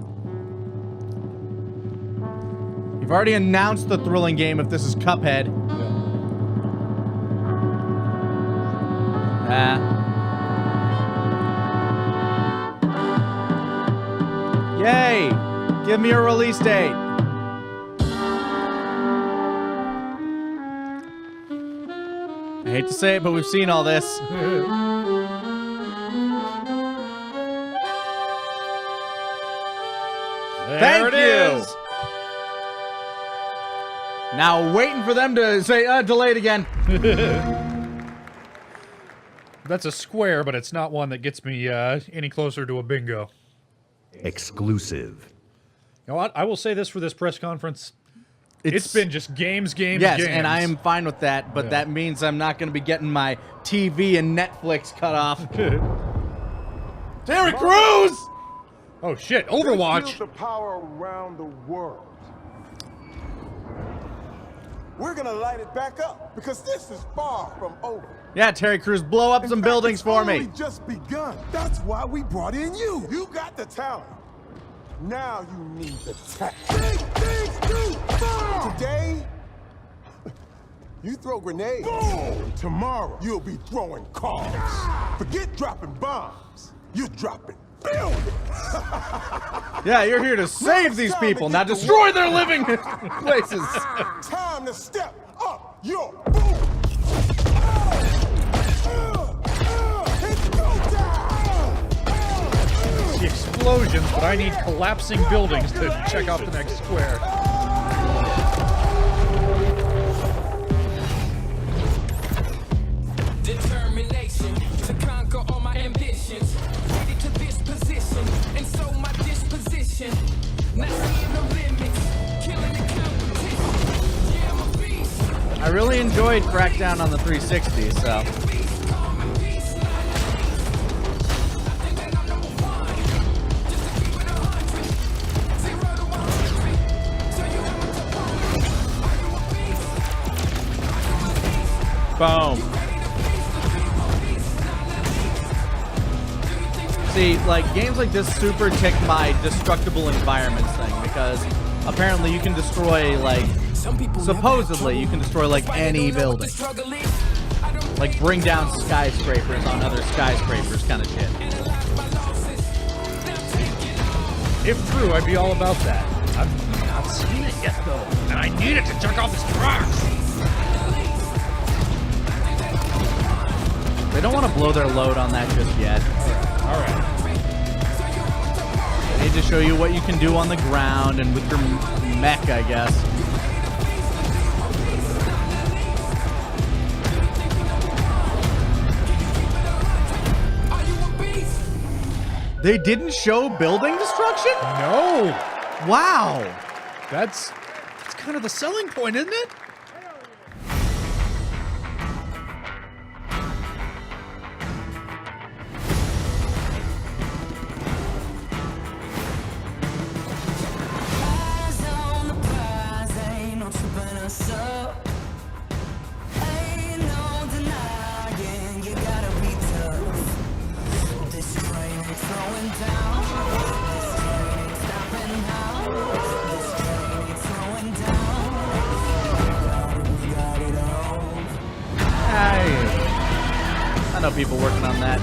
You've already announced the thrilling game if this is Cuphead. Yay! Give me a release date. I hate to say it, but we've seen all this. Thank you! Now waiting for them to say, delayed again. That's a square, but it's not one that gets me any closer to a bingo. Exclusive. You know what? I will say this for this press conference. It's been just games. Yes, and I am fine with that, but that means I'm not going to be getting my TV and Netflix cut off. Terry Crews! Oh shit, They Overwatch! wield the power around the world. We're gonna light it back up because this is far from over. Yeah, Terry Crews, blow up some buildings for me. It's only just begun. That's why we brought in you. You got the talent. Now you need the tech. Big things do far. Today, you throw grenades. Boom! Tomorrow, you'll be throwing cars. Forget dropping bombs. You're dropping buildings. Yeah, you're here to save these people, not destroy their living places. Time to step up your boom. The explosions, but I need collapsing buildings to check out the next square. Determination to conquer all my ambitions. Ready to this position, and so my disposition. Not seeing the limits, killing the competition. Yeah, I'm a beast. I really enjoyed Crackdown on the 360, so. Boom. See, like, games like this super tick my destructible environments thing, because apparently you can destroy, like, supposedly you can destroy, like, any building. Like, bring down skyscrapers on other skyscrapers kind of shit. If true, I'd be all about that. I've not seen it yet, though, and I need it to check out this rocks. They don't want to blow their load on that just yet. All right. They need to show you what you can do on the ground and with your mech, I guess. They didn't show building destruction? No. Wow. That's kind of the selling point, isn't it? I know people working on that.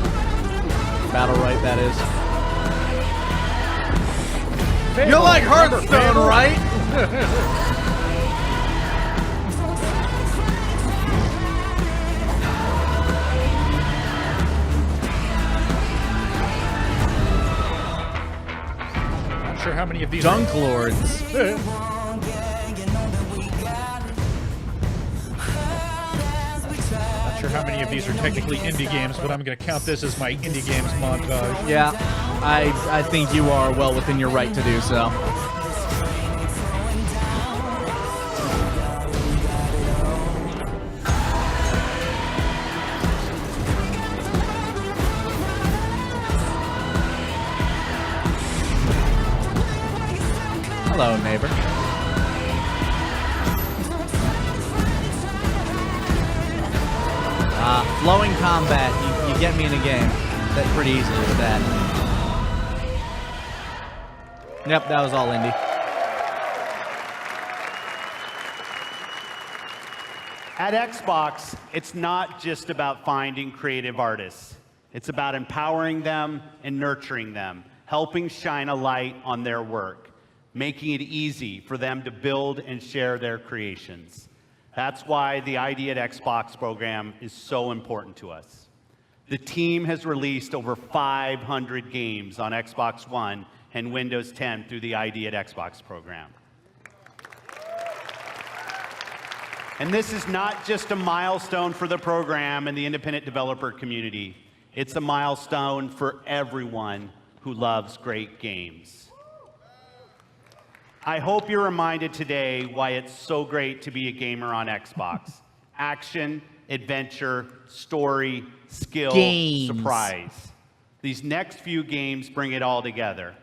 Battle right, that is. You like Hearthstone, right? Not sure how many of these Dunk Lords. Not sure how many of these are technically indie games, but I'm going to count this as my indie games montage. Yeah, I think you are well within your right to do so. Hello, neighbor. Flowing combat, you get me in a game. That's pretty easily with that. Yep, that was all indie. At Xbox, it's not just about finding creative artists. It's about empowering them and nurturing them, helping shine a light on their work, making it easy for them to build and share their creations. That's why the ID at Xbox program is so important to us. The team has released over 500 games on Xbox One and Windows 10 through the ID at Xbox program. And this is not just a milestone for the program and the independent developer community. It's a milestone for everyone who loves great games. I hope you're reminded today why it's so great to be a gamer on Xbox. Action, adventure, story, skill, Games. surprise. These next few games bring it all together.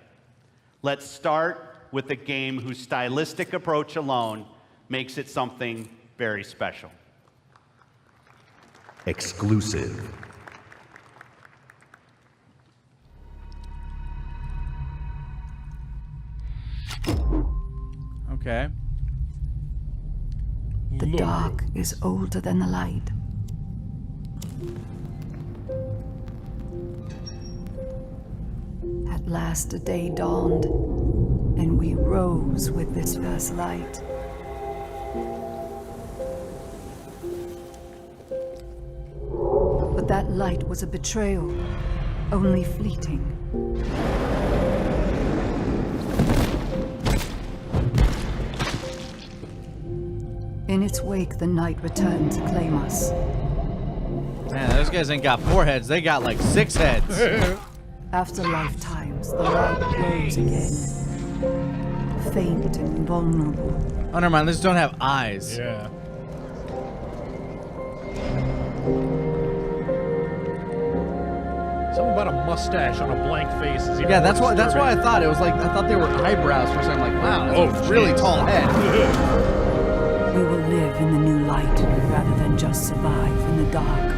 Let's start with a game whose stylistic approach alone makes it something very special. Exclusive. Okay. The dark is older than the light. At last a day dawned, and we rose with this first light. But that light was a betrayal, only fleeting. In its wake, the night returned to claim us. Man, those guys ain't got 4 heads. They got like 6 heads. After lifetimes, the light rose again. Faint and vulnerable. Oh, never mind. These don't have eyes. Yeah. Something about a mustache on a blank face is even Yeah, more that's why I disturbing. thought it was like I thought they were eyebrows for something. Like, wow, that's Oh, a really jeez. tall head. We will live in the new light rather than just survive in the dark.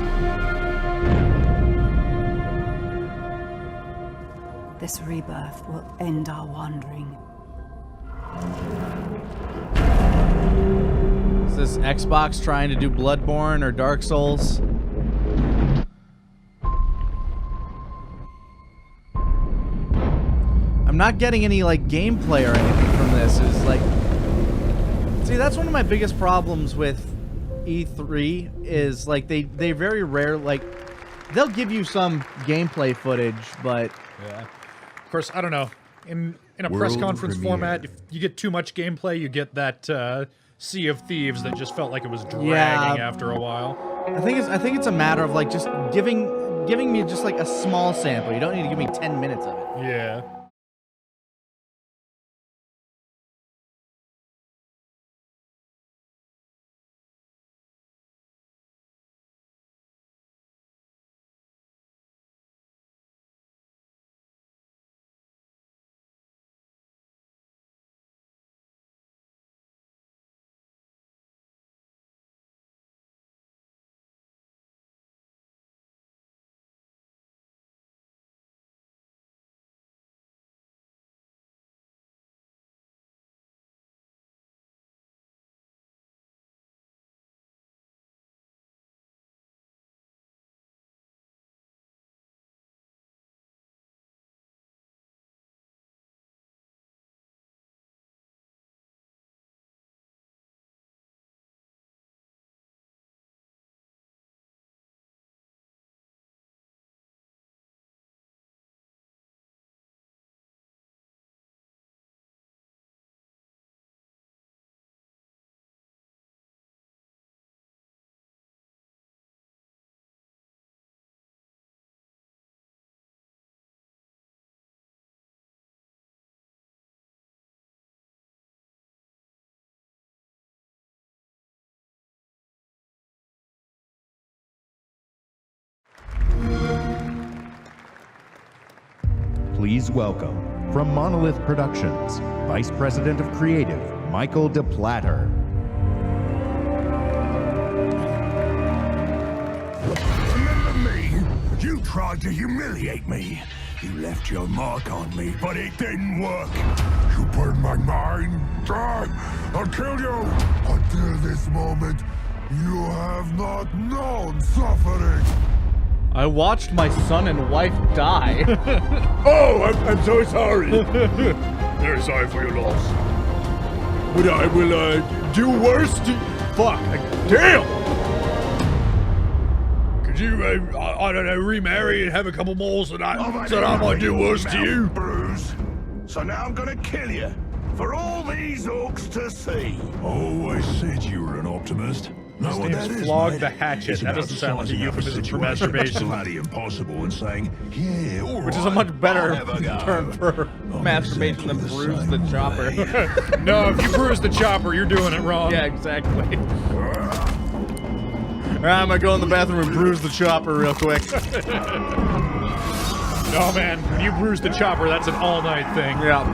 This rebirth will end our wandering. Is this Xbox trying to do Bloodborne or Dark Souls? I'm not getting any like gameplay or anything from this. Is like, see, that's one of my biggest problems with E3 is like they very rare like they'll give you some gameplay footage, but yeah. Of course, I don't know. In a press World conference premiere. format, if you get too much gameplay, you get that Sea of Thieves that just felt like it was dragging Yeah. after a while. I think it's a matter of like just giving me just like a small sample. You don't need to give me 10 minutes of it. Yeah. Please welcome, from Monolith Productions, Vice President of Creative, Michael DePlatter. Remember me? You tried to humiliate me. You left your mark on me, but it didn't work. You burned my mind. I'll kill you. Until this moment, you have not known suffering. I watched my son and wife die. Oh, I'm so sorry. Very sorry for your loss. But I will do worse to... Fuck. Damn! Could you, I don't know, remarry and have a couple more so that I might do worse to you? Bruce. So now I'm gonna kill you. For all these orcs to see. Always said you were an optimist. His name's Flog the Hatchet. That doesn't sound like a euphemism for masturbation. Bloody impossible and saying, yeah, all Which is a much better term for Oh, masturbation than bruise the chopper. No, if you bruise the chopper, you're doing it wrong. Yeah, exactly. I'm gonna go in the bathroom and bruise the chopper real quick. No, man. When you bruise the chopper, that's an all-night thing. Yeah.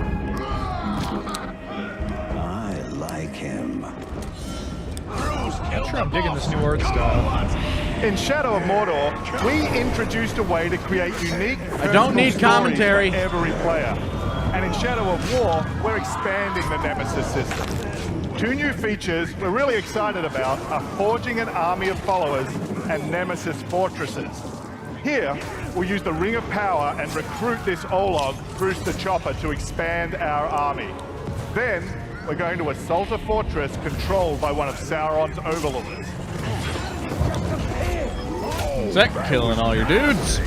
Not sure I'm digging this new art style. In Shadow of Mordor, we introduced a way to create unique I don't need personal stories commentary. for every player. And in Shadow of War, we're expanding the Nemesis system. 2 new features we're really excited about are forging an army of followers and Nemesis fortresses. Here, we'll use the Ring of Power and recruit this Olog, Bruce the Chopper, to expand our army. Then, we're going to assault a fortress controlled by one of Sauron's overlords. Is that killing all your dudes?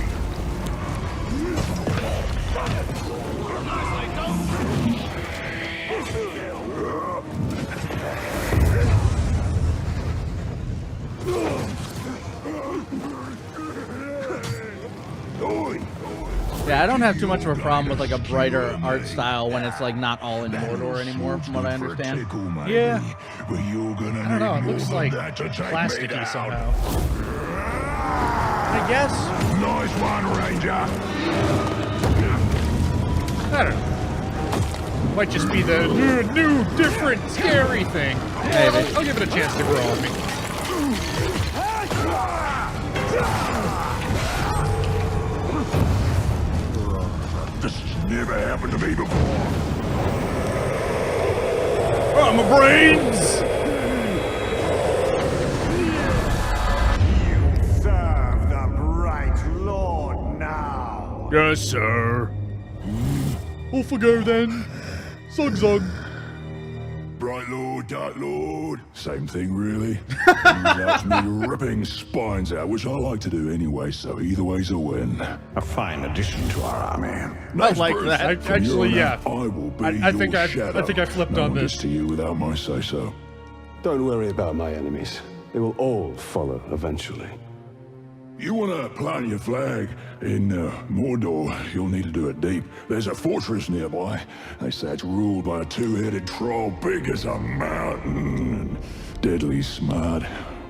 Yeah, I don't have too much of a problem with like a brighter art style when it's like not all in Mordor anymore, from what I understand. Yeah. I don't know, it looks like plasticky somehow. I guess. Nice one, Ranger. I don't know. Might just be the new, different, scary thing. I'll give it a chance to grow on me. This has never happened to me before. Oh, my brains! Serve the bright lord now. Yes, sir. Off we go then. Zug zug. Bright Lord, Dark Lord. Same thing, really. He likes me ripping spines out, which I like to do anyway, so either way's a win. A fine addition to our army. I like that. From Actually, here on yeah. out, I will be I think your I shadow. think I flipped no on one this. gets to you without my say-so. Don't worry about my enemies. They will all follow eventually. You want to plant your flag in Mordor, you'll need to do it deep. There's a fortress nearby. They say it's ruled by a 2-headed troll big as a mountain and deadly smart,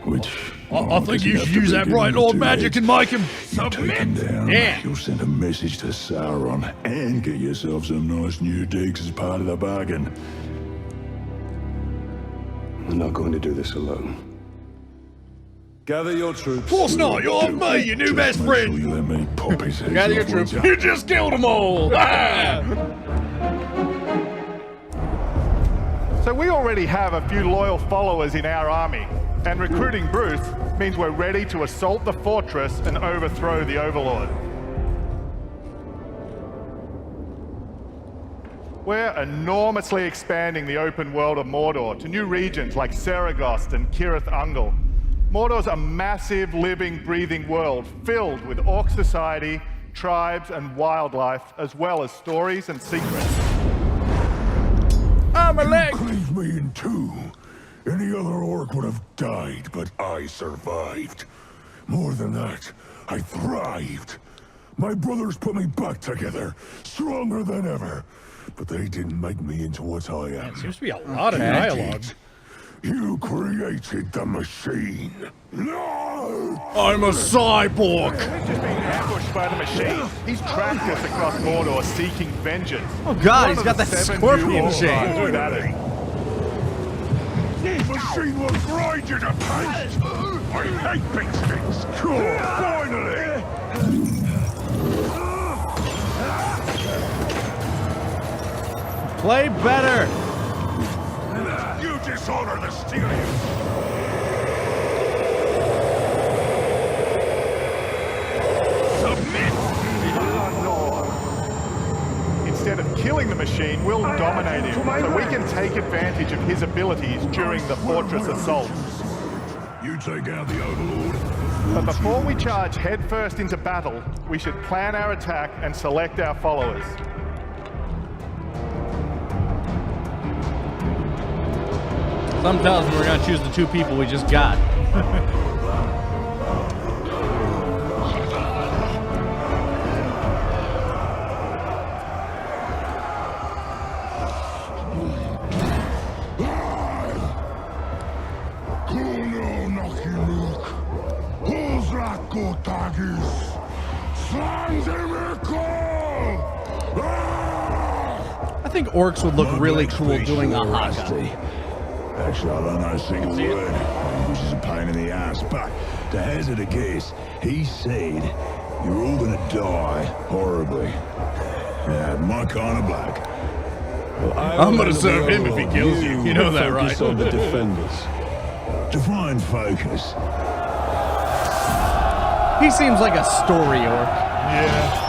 which... I think you should use that Bright Lord magic and make him Take him down, Yeah. you'll send a message to Sauron and get yourself some nice new digs as part of the bargain. I'm not going to do this alone. Gather your troops. Of course not. You're me, your new best friend. You let me pop his head Gather your off, troops. won't ya? You just killed them all. So we already have a few loyal followers in our army, and recruiting Bruce means we're ready to assault the fortress and overthrow the Overlord. We're enormously expanding the open world of Mordor to new regions like Saragost and Cirith Ungol. Mordor's a massive, living, breathing world filled with orc society, tribes, and wildlife, as well as stories and secrets. I'm a leg. You cleaved me in two. Any other orc would have died, but I survived. More than that, I thrived. My brothers put me back together, stronger than ever. But they didn't make me into what I am. It seems to be a lot of dialogue. You created the machine. No! I'm a cyborg. We've just been ambushed by the machine. He's tracked us across Mordor seeking vengeance. Oh God, he's One got of that the 7 scorpion new machine. Orcs do that in. This machine will grind you to paste. I hate big sticks. Cool, finally. Play better. You dishonor the Styrians. Submit! Instead of killing the machine, we'll dominate him, so we can take advantage of his abilities during the fortress assault. You take out the Overlord. But before we charge headfirst into battle, we should plan our attack and select our followers. Some tells me we're gonna choose the 2 people we just got. I think orcs would look really cool doing a Haka. Actually, I don't know a single word. which is a pain in the ass, but to hazard a guess, he said you're all gonna die horribly. Yeah, my kind of black. Well, I'm gonna serve him if he kills you. You know that, right? Focus on the defenders. Define focus. He seems like a story orc. Yeah.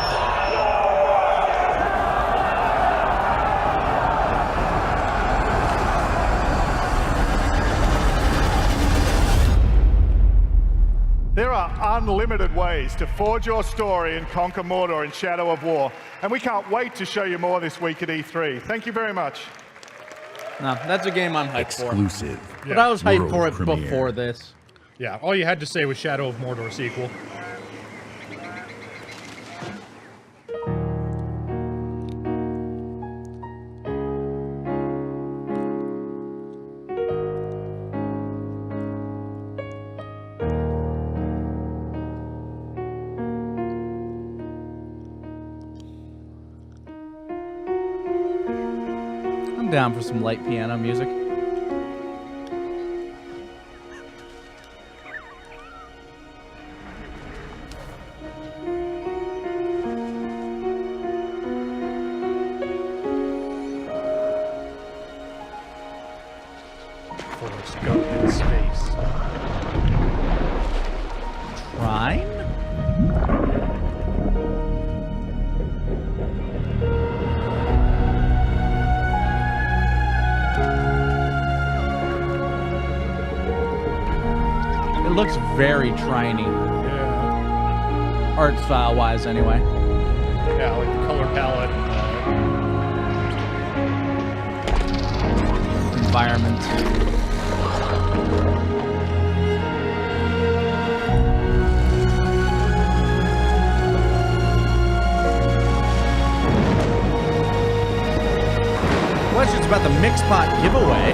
There are unlimited ways to forge your story and conquer Mordor in Shadow of War, and we can't wait to show you more this week at E3. Thank you very much. No, that's a game I'm hyped Exclusive. for. But I was hyped for it World premiere. before this. Yeah, all you had to say was Shadow of Mordor sequel. I'm down for some light piano music. Forrest Gump in space. Trine? It looks very Trine-y. Yeah. Art style wise, anyway. Yeah, like the color palette. Environment. Questions about the Mixpot giveaway.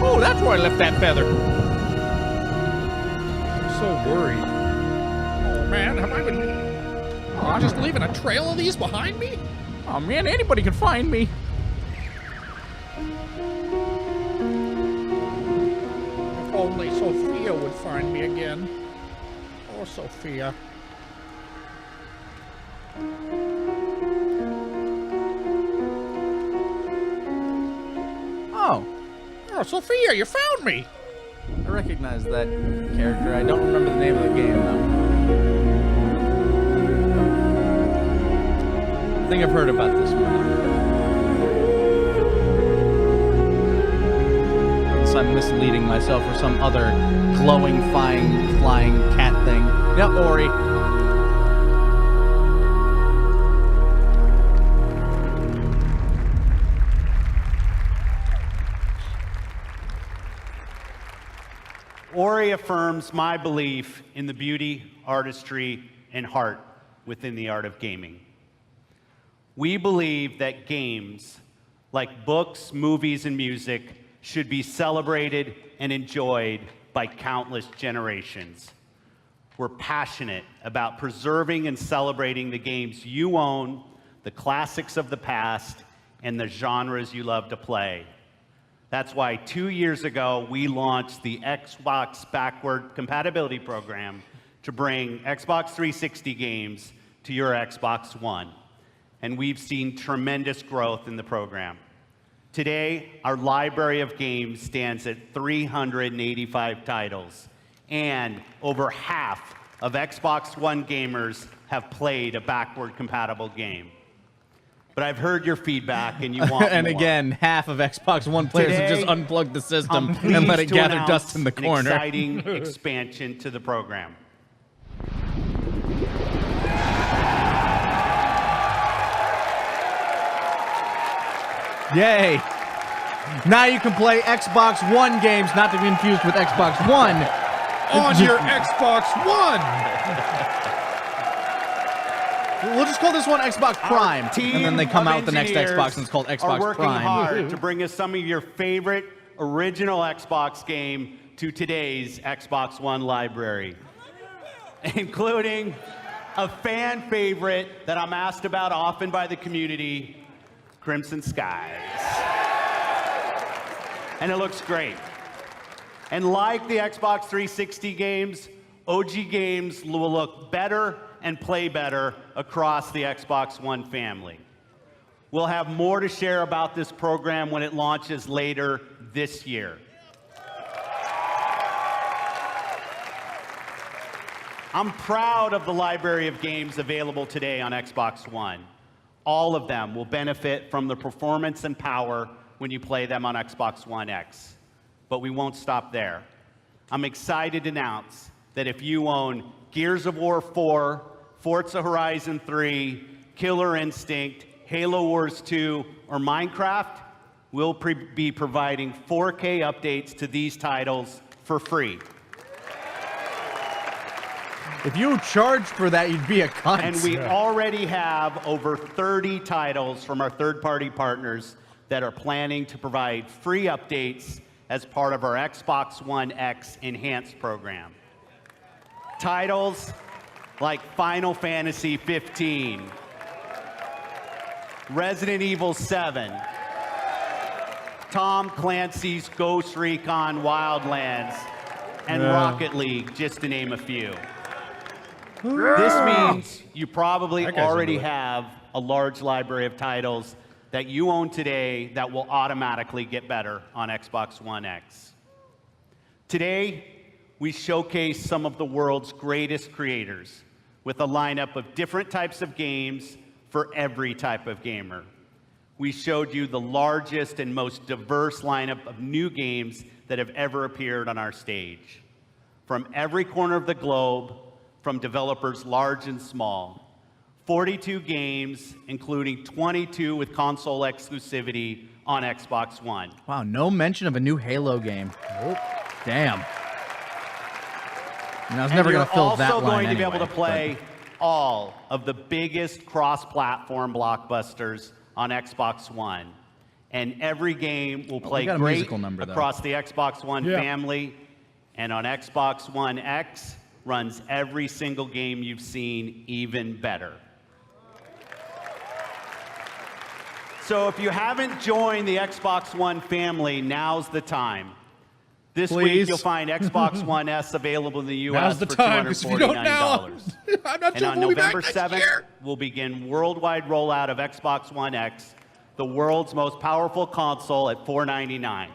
Oh, that's where I left that feather. I'm so worried. Oh man, have I been just leaving a trail of these behind me? Oh man, anybody can find me. If only Sophia would find me again. Oh, Sophia. Oh. Oh, Sophia, you found me! I recognize that character. I don't remember the name of the game, though. I think I've heard about this one. Unless I'm misleading myself or some other glowing, flying cat thing. Yep, Ori. Ori affirms my belief in the beauty, artistry, and heart within the art of gaming. We believe that games, like books, movies, and music, should be celebrated and enjoyed by countless generations. We're passionate about preserving and celebrating the games you own, the classics of the past, and the genres you love to play. That's why 2 years ago, we launched the Xbox Backward Compatibility Program to bring Xbox 360 games to your Xbox One. And we've seen tremendous growth in the program. Today, our library of games stands at 385 titles, and over half of Xbox One gamers have played a backward compatible game. But I've heard your feedback, and you want And more. again, half of Xbox One players have just Today, unplugged the system I'm and let it pleased to gather announce dust in the an corner. exciting expansion to the program. Yay! Now you can play Xbox One games, not to be confused with Xbox One. On your Xbox One! We'll just call this one Xbox Prime, Our team and then they come of out with the next engineers Xbox and it's called are Xbox working Prime. hard to bring us some of your favorite original Xbox game to today's Xbox One library, including a fan favorite that I'm asked about often by the community, Crimson Skies. And it looks great. And like the Xbox 360 games, OG games will look better and play better across the Xbox One family. We'll have more to share about this program when it launches later this year. I'm proud of the library of games available today on Xbox One. All of them will benefit from the performance and power when you play them on Xbox One X. But we won't stop there. I'm excited to announce that if you own Gears of War 4, Forza Horizon 3, Killer Instinct, Halo Wars 2, or Minecraft, we'll be providing 4K updates to these titles for free. If you charged for that, you'd be a cunt. And we already have over 30 titles from our third-party partners that are planning to provide free updates as part of our Xbox One X Enhanced program. Titles like Final Fantasy 15, Resident Evil 7, Tom Clancy's Ghost Recon Wildlands, and Rocket League, just to name a few. This means you probably already have a large library of titles that you own today that will automatically get better on Xbox One X. Today, we showcase some of the world's greatest creators with a lineup of different types of games for every type of gamer. We showed you the largest and most diverse lineup of new games that have ever appeared on our stage. From every corner of the globe, from developers large and small. 42 games, including 22 with console exclusivity on Xbox One. Wow, no mention of a new Halo game. Nope. Damn. I was never going to fill that line anyway. You're also going to be able to but play all of the biggest cross-platform blockbusters on Xbox One. And every game will play great across the Xbox One family. And on Xbox One X, runs every single game you've seen even better. So if you haven't joined the Xbox One family, now's the time. This week you'll find Xbox One S available in the US for $249. And on November 7th, we'll begin worldwide rollout of Xbox One X, the world's most powerful console, at $499.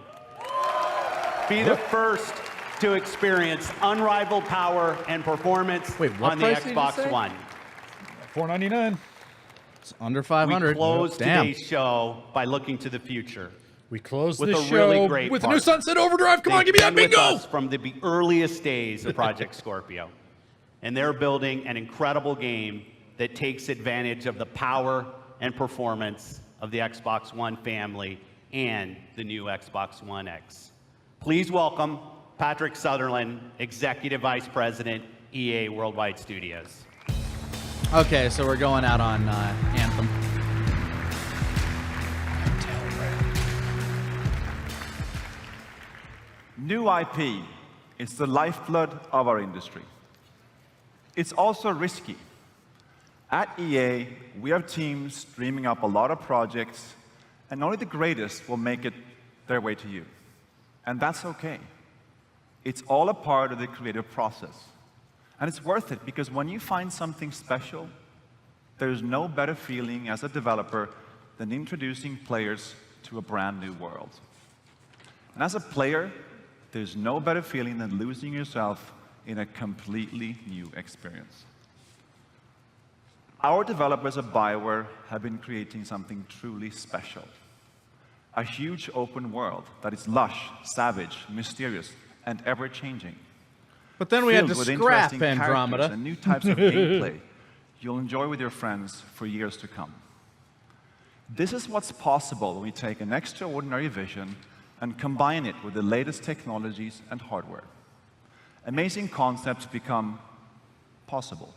Be the first to experience unrivaled power and performance on the Xbox One. $499. It's under 500. We close today's show by looking to the future. We close with the a show really great with the partner. new Sunset Overdrive. Come on, give me that They've been bingo! with us from the earliest days of Project Scorpio. And they're building an incredible game that takes advantage of the power and performance of the Xbox One family and the new Xbox One X. Please welcome Patrick Sutherland, Executive Vice President, EA Worldwide Studios. Okay, so we're going out on Anthem. New IP is the lifeblood of our industry. It's also risky. At EA, we have teams dreaming up a lot of projects, and only the greatest will make it their way to you. And that's okay. It's all a part of the creative process. And it's worth it, because when you find something special, there's no better feeling as a developer than introducing players to a brand new world. And as a player, there's no better feeling than losing yourself in a completely new experience. Our developers at BioWare have been creating something truly special. A huge open world that is lush, savage, mysterious, and ever-changing. But then we had to Filled with scrap interesting Andromeda. characters and new types of gameplay you'll enjoy with your friends for years to come. This is what's possible when we take an extraordinary vision and combine it with the latest technologies and hardware. Amazing concepts become possible.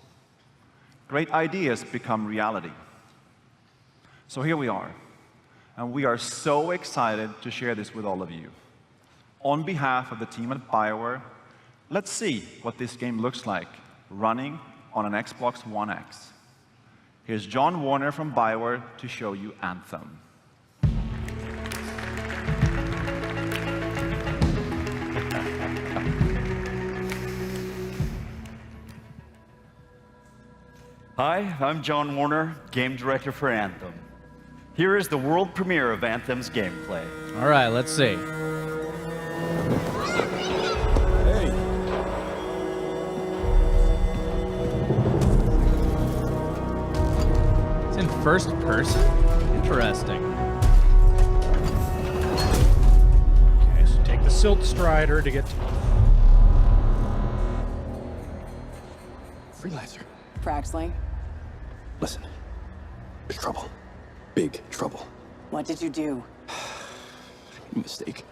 Great ideas become reality. So here we are, and we are so excited to share this with all of you. On behalf of the team at BioWare, let's see what this game looks like running on an Xbox One X. Here's John Warner from BioWare to show you Anthem. Hi, I'm John Warner, game director for Anthem. Here is the world premiere of Anthem's gameplay. All right, let's see. Hey. It's in first person? Interesting. Okay, so take the Silt Strider to get to... Freelancer. Fraxley, Listen. There's trouble. Big trouble. what did you do? Mistake.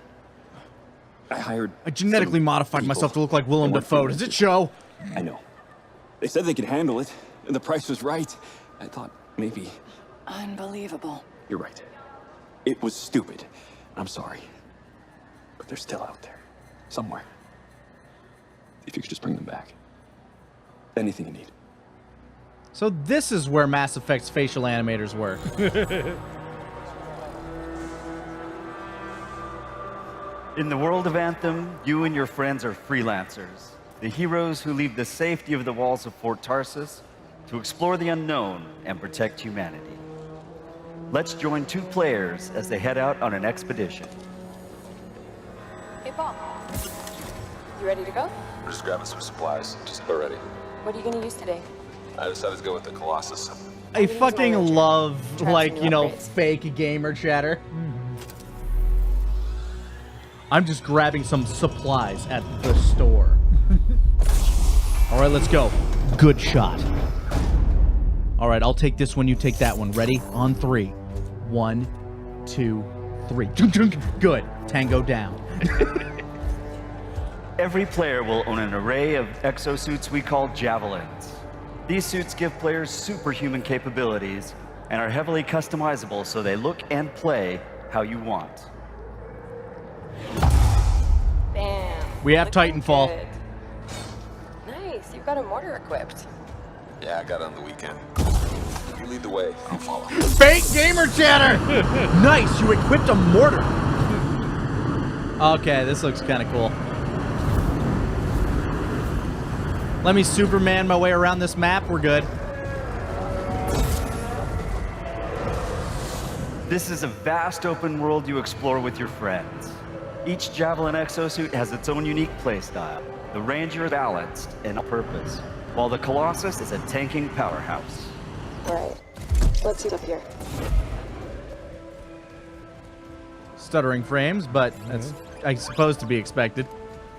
I hired... I genetically modified myself to look like Willem Dafoe. Does it show? I know. They said they could handle it, and the price was right. I thought maybe... Unbelievable. You're right. It was stupid. I'm sorry. But they're still out there. Somewhere. If you could just bring them back. Anything you need. So this is where Mass Effect's facial animators were. In the world of Anthem, you and your friends are freelancers, the heroes who leave the safety of the walls of Fort Tarsus to explore the unknown and protect humanity. Let's join 2 players as they head out on an expedition. Hey, Paul. You ready to go? We're just grabbing some supplies. Just about ready. What are you going to use today? I decided to go with the Colossus. I fucking love, like, you know, fake gamer chatter. I'm just grabbing some supplies at the store. All right, let's go. Good shot. All right, I'll take this one, you take that one. Ready? On 3. 1, 2, 3. Good. Tango down. Every player will own an array of exosuits we call Javelins. These suits give players superhuman capabilities and are heavily customizable so they look and play how you want. Bam. We have Titanfall. Good. Nice. You've got a mortar equipped. Yeah, I got it on the weekend. You lead the way. I'll follow. Fake gamer chatter! Nice, you equipped a mortar. Okay, this looks kind of cool. Let me Superman my way around this map. We're good. This is a vast open world you explore with your friends. Each Javelin exosuit has its own unique playstyle. The Ranger is balanced and on purpose, while the Colossus is a tanking powerhouse. Right. Let's see up here. Stuttering frames, but that's, I suppose, to be expected.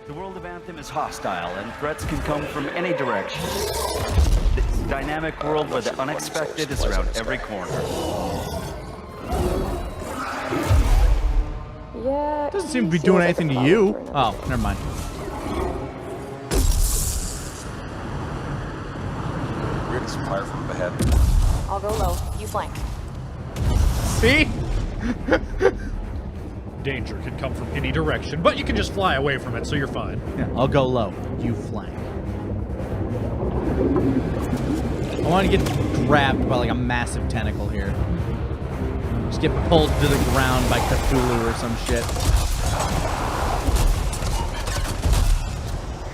The world of Anthem is hostile, and threats can come from any direction. This dynamic world where the unexpected is around every corner. Yeah. Doesn't seem to be doing anything to you. Oh, never mind. We're getting some fire from ahead. I'll go low. You flank. See? Danger can come from any direction, but you can just fly away from it, so you're fine. Yeah, I'll go low. You flank. I want to get grabbed by like a massive tentacle here. Just get pulled to the ground by Cthulhu or some shit.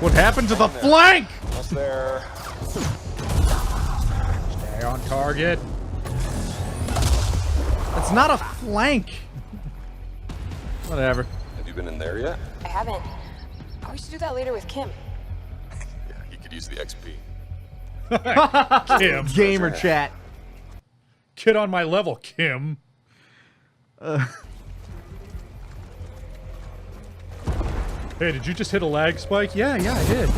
What happened to the flank? Almost there. Stay on target. It's not a flank. Whatever. Have you been in there yet? I haven't. We should do that later with Kim. Yeah, you could use the XP. Kim. Gamer chat. Get on my level, Kim. Hey, did you just hit a lag spike? Yeah, I did.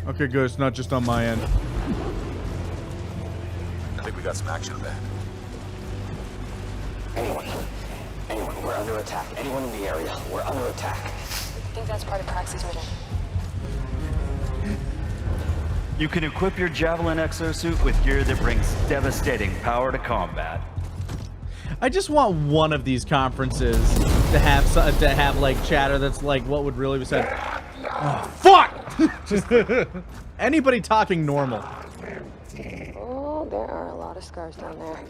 Okay, good. It's not just on my end. I think we got some action there. Anyone, we're under attack. Anyone in the area, we're under attack. I think that's part of Praxis mission. You can equip your Javelin exosuit with gear that brings devastating power to combat. I just want one of these conferences to have like chatter that's like what would really be said. Oh, fuck! Just anybody talking normal. Oh, there are a lot of scars down there.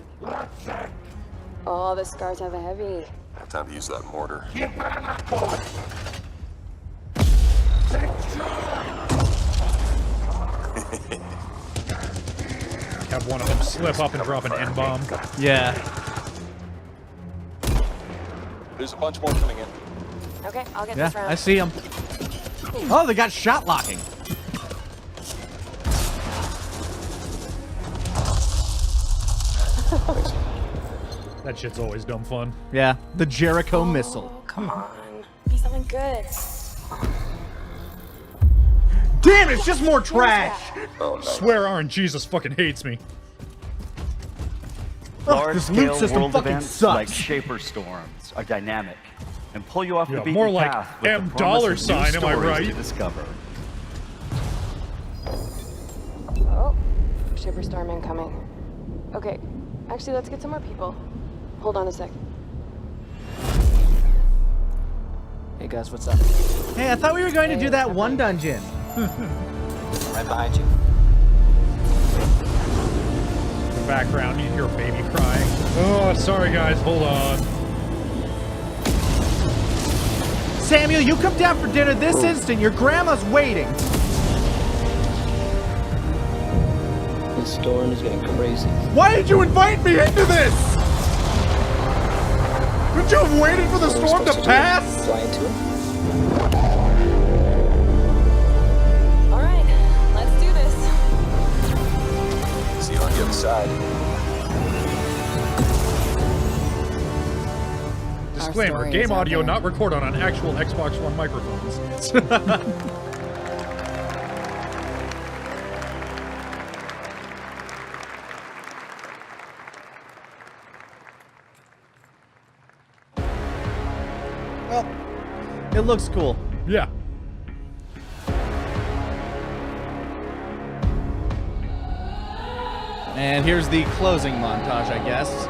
Oh, the scars have a heavy. I have time to use that mortar. have one of them slip up and drop an N-bomb. Yeah. There's a bunch more coming in. Okay, I'll get Yeah, this round. I see them. Oh, they got shot locking. That shit's always dumb fun. Yeah, the Jericho missile. Come on. Be something good. Damn, it's just more trash. Swear Aaron Jesus fucking hates me. this loot Large-scale system world fucking events sucks. like Shaper Storms are dynamic and pull you off the Yeah, beaten more like path with M the promise of new $sign, am I stories right? to discover. Oh, Shipper Storm incoming. Okay, actually, let's get some more people. Hold on a sec. Hey guys, what's up? Hey, I thought we were going to do that one dungeon. Right behind you. In the background, you hear a baby crying. Oh, sorry guys, hold on. Samuel, you come down for dinner this instant. Your grandma's waiting. This storm is getting crazy. Why did you invite me into this? Couldn't you have waited for the storm to pass? Fly into it? All right, let's do this. See you on the other side. Disclaimer, story is game out audio there. not recorded on actual Xbox One microphones. Well, it looks cool. Yeah. And here's the closing montage, I guess.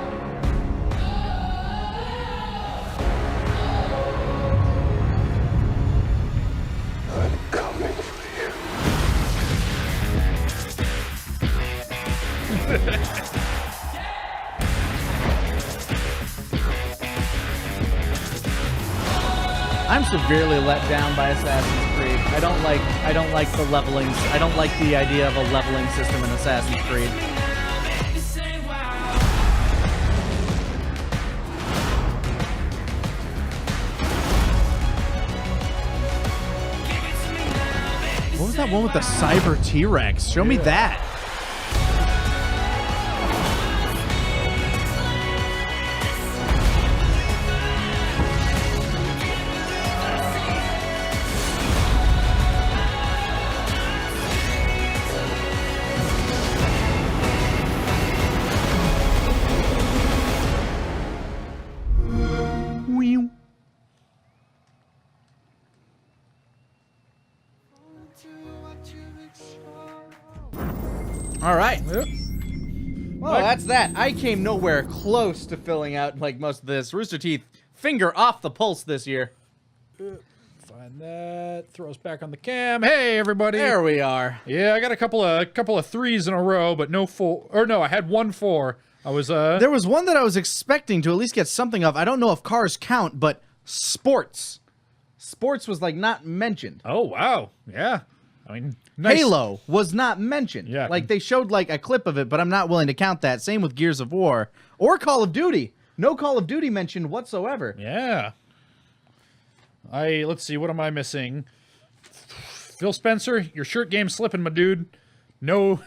I'm coming for you. I'm severely let down by Assassin's Creed. I don't like the leveling. I don't like the idea of a leveling system in Assassin's Creed. What was that one with the Cyber T-Rex? Show me that. All right. Well, that's that. I came nowhere close to filling out like most of this. Rooster Teeth, finger off the pulse this year. Find that. Throw us back on the cam. Hey, everybody. There we are. Yeah, I got a couple of threes in a row, but no four. Or no, I had 1 4. I was There was one that I was expecting to at least get something of. I don't know if cars count, but sports. Sports was like not mentioned. Oh wow. Yeah. I mean, nice. Halo was not mentioned. Yeah. Like they showed like a clip of it, but I'm not willing to count that. Same with Gears of War or Call of Duty. No Call of Duty mentioned whatsoever. Yeah. Let's see, what am I missing? Phil Spencer, your shirt game's slipping, my dude. No,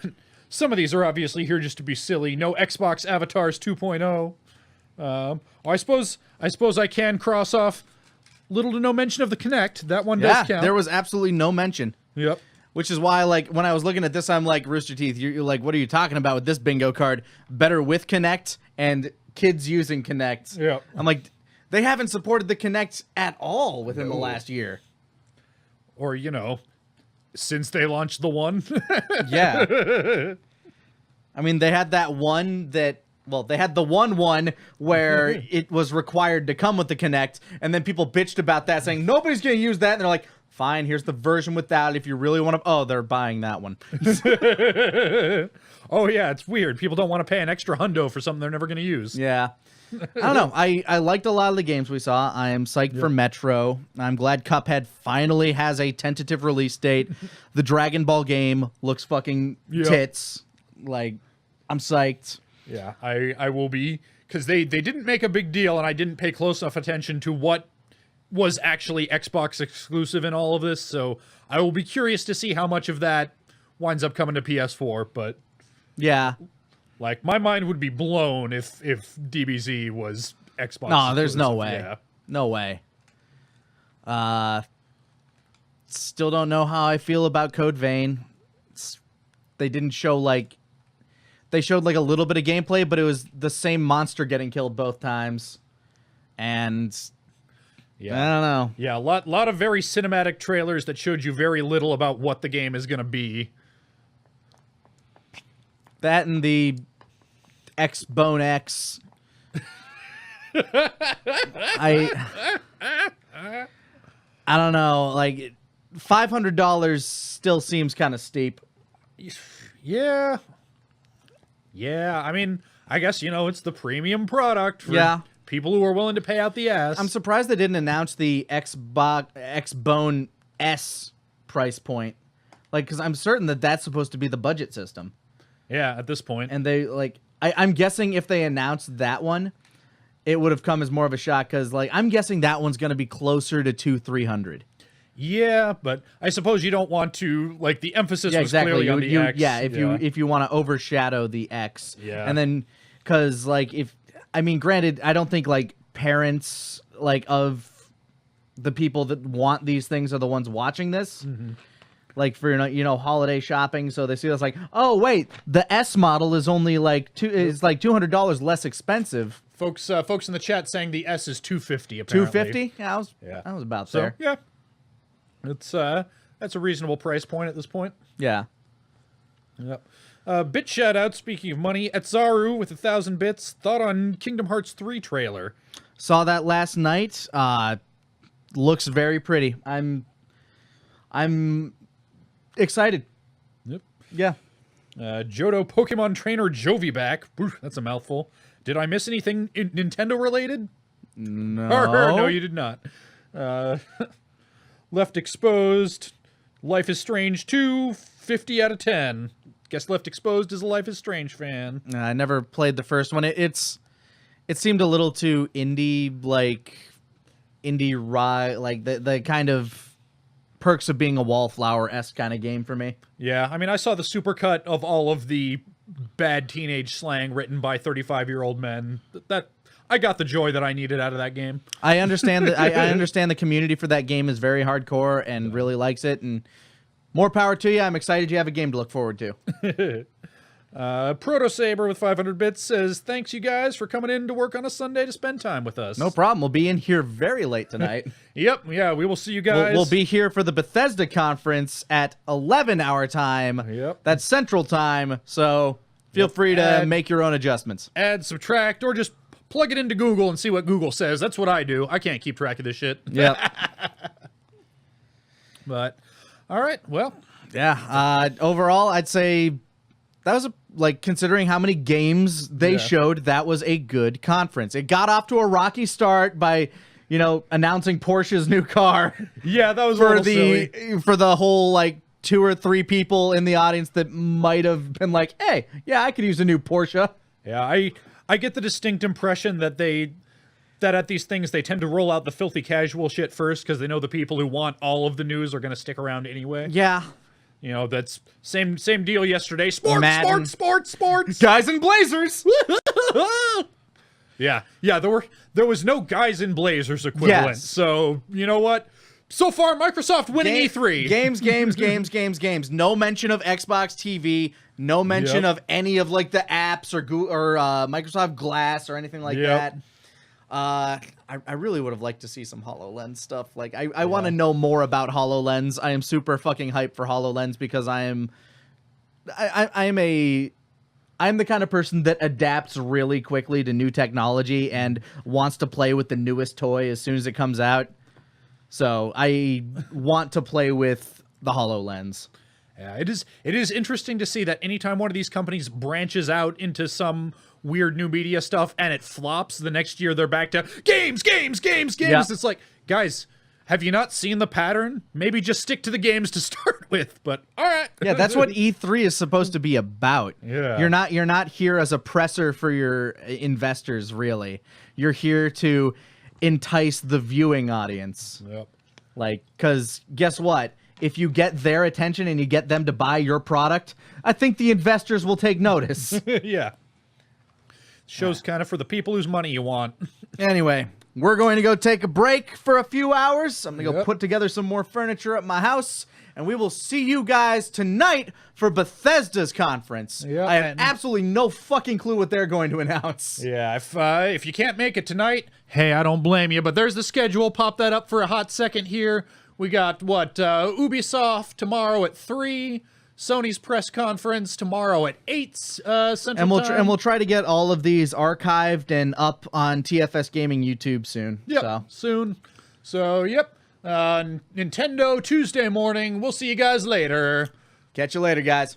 some of these are obviously here just to be silly. No Xbox Avatars 2.0. I suppose I can cross off little to no mention of the Kinect. That one does count. There was absolutely no mention. Yep. Which is why, like, when I was looking at this, I'm like, Rooster Teeth, you're like, what are you talking about with this bingo card? Better with Kinect and kids using Kinect. Yep. I'm like, they haven't supported the Kinect at all within the last year. Or, since they launched the one. Yeah. I mean, they had that one that, well, they had the one where it was required to come with the Kinect, and then people bitched about that, saying, nobody's going to use that, and they're like, fine, here's the version without if you really want to... Oh, they're buying that one. Oh, yeah, it's weird. People don't want to pay an extra hundo for something they're never going to use. Yeah. I don't know. I liked a lot of the games we saw. I am psyched for Metro. I'm glad Cuphead finally has a tentative release date. The Dragon Ball game looks fucking tits. Like, I'm psyched. Yeah, I will be, because they didn't make a big deal, and I didn't pay close enough attention to what was actually Xbox exclusive in all of this, so I will be curious to see how much of that winds up coming to PS4, but... Yeah. Like, my mind would be blown if DBZ was Xbox No, there's no exclusive. way. Yeah. No way. Still don't know how I feel about Code Vein. They didn't show, like... They showed, like, a little bit of gameplay, but it was the same monster getting killed both times. And... Yeah. I don't know. Yeah, a lot of very cinematic trailers that showed you very little about what the game is going to be. That and the X-Bone X. I don't know. Like, $500 still seems kind of steep. Yeah. Yeah, I mean, I guess, you know, it's the premium product for people who are willing to pay out the ass. I'm surprised they didn't announce the X-Bone S price point. Like, because I'm certain that that's supposed to be the budget system. Yeah, at this point. And they, like, I'm guessing if they announced that one, it would have come as more of a shock, because, like, I'm guessing that one's going to be closer to $200-$300. Yeah, but I suppose you don't want to, like, the emphasis was exactly. clearly on the X. Yeah, if you want to overshadow the X. Yeah. And then, because, like, granted, I don't think, like, parents, like, of the people that want these things are the ones watching this. Mm-hmm. Like, for, holiday shopping, so they see this like, oh, wait, the S model is only, like, $200 less expensive. Folks in the chat saying the S is $250, apparently. $250? Yeah, I was about So, there. yeah. It's that's a reasonable price point at this point. Yeah. Yep. Bit shout out, speaking of money, Etzaru with 1,000 bits. Thought on Kingdom Hearts 3 trailer. Saw that last night. Looks very pretty. I'm excited. Yep. Yeah. Johto Pokemon Trainer Jovi back. Oof, that's a mouthful. Did I miss anything Nintendo related? No. No, you did not. Left Exposed. Life is Strange 2. 50 out of 10. Guess Left Exposed is a Life is Strange fan. I never played the first one. It seemed a little too indie, like indie rock, like the kind of Perks of Being a Wallflower-esque kind of game for me. Yeah, I mean, I saw the supercut of all of the bad teenage slang written by 35-year-old men. That I got the joy that I needed out of that game. I understand that. I understand the community for that game is very hardcore and really likes it. And more power to you. I'm excited you have a game to look forward to. Proto Saber with 500 bits says, "Thanks you guys for coming in to work on a Sunday to spend time with us." No problem. We'll be in here very late tonight. Yep. Yeah, we will see you guys. We'll be here for the Bethesda conference at 11 our time. Yep. That's Central Time. So feel free to make your own adjustments. Add, subtract, or just plug it into Google and see what Google says. That's what I do. I can't keep track of this shit. Yep. But, all right, well. Yeah, overall, I'd say that was, considering how many games they showed, that was a good conference. It got off to a rocky start by, announcing Porsche's new car. Yeah, that was for silly. For the whole, 2 or 3 people in the audience that might have been like, hey, yeah, I could use a new Porsche. Yeah, I get the distinct impression that at these things they tend to roll out the filthy casual shit first because they know the people who want all of the news are going to stick around anyway. Yeah. That's same deal yesterday. Sports. Guys in blazers. Yeah. There was no guys in blazers equivalent. Yes. So, you know what? So far, Microsoft winning E3. Games. No mention of Xbox TV. No mention of any of the apps or Microsoft Glass or anything like that. I really would have liked to see some HoloLens stuff. I want to know more about HoloLens. I am super fucking hyped for HoloLens because I am the kind of person that adapts really quickly to new technology and wants to play with the newest toy as soon as it comes out. So I want to play with the HoloLens. Yeah, it is interesting to see that anytime one of these companies branches out into some weird new media stuff and it flops, the next year they're back to games. Yep. It's like, guys, have you not seen the pattern? Maybe just stick to the games to start with, but all right. Yeah, that's what E3 is supposed to be about. Yeah. You're not here as a presser for your investors, really. You're here to entice the viewing audience. Yep. Like, because guess what? If you get their attention and you get them to buy your product, I think the investors will take notice. Yeah. Show's kind of for the people whose money you want. Anyway, we're going to go take a break for a few hours. I'm going to go put together some more furniture at my house, and we will see you guys tonight for Bethesda's conference. Yeah, I have absolutely no fucking clue what they're going to announce. Yeah, if you can't make it tonight, hey, I don't blame you, but there's the schedule. Pop that up for a hot second here. We got, Ubisoft tomorrow at 3, Sony's press conference tomorrow at 8 Central Time. And we'll try to get all of these archived and up on TFS Gaming YouTube soon. Yep, soon. So, yep. Nintendo Tuesday morning. We'll see you guys later. Catch you later, guys.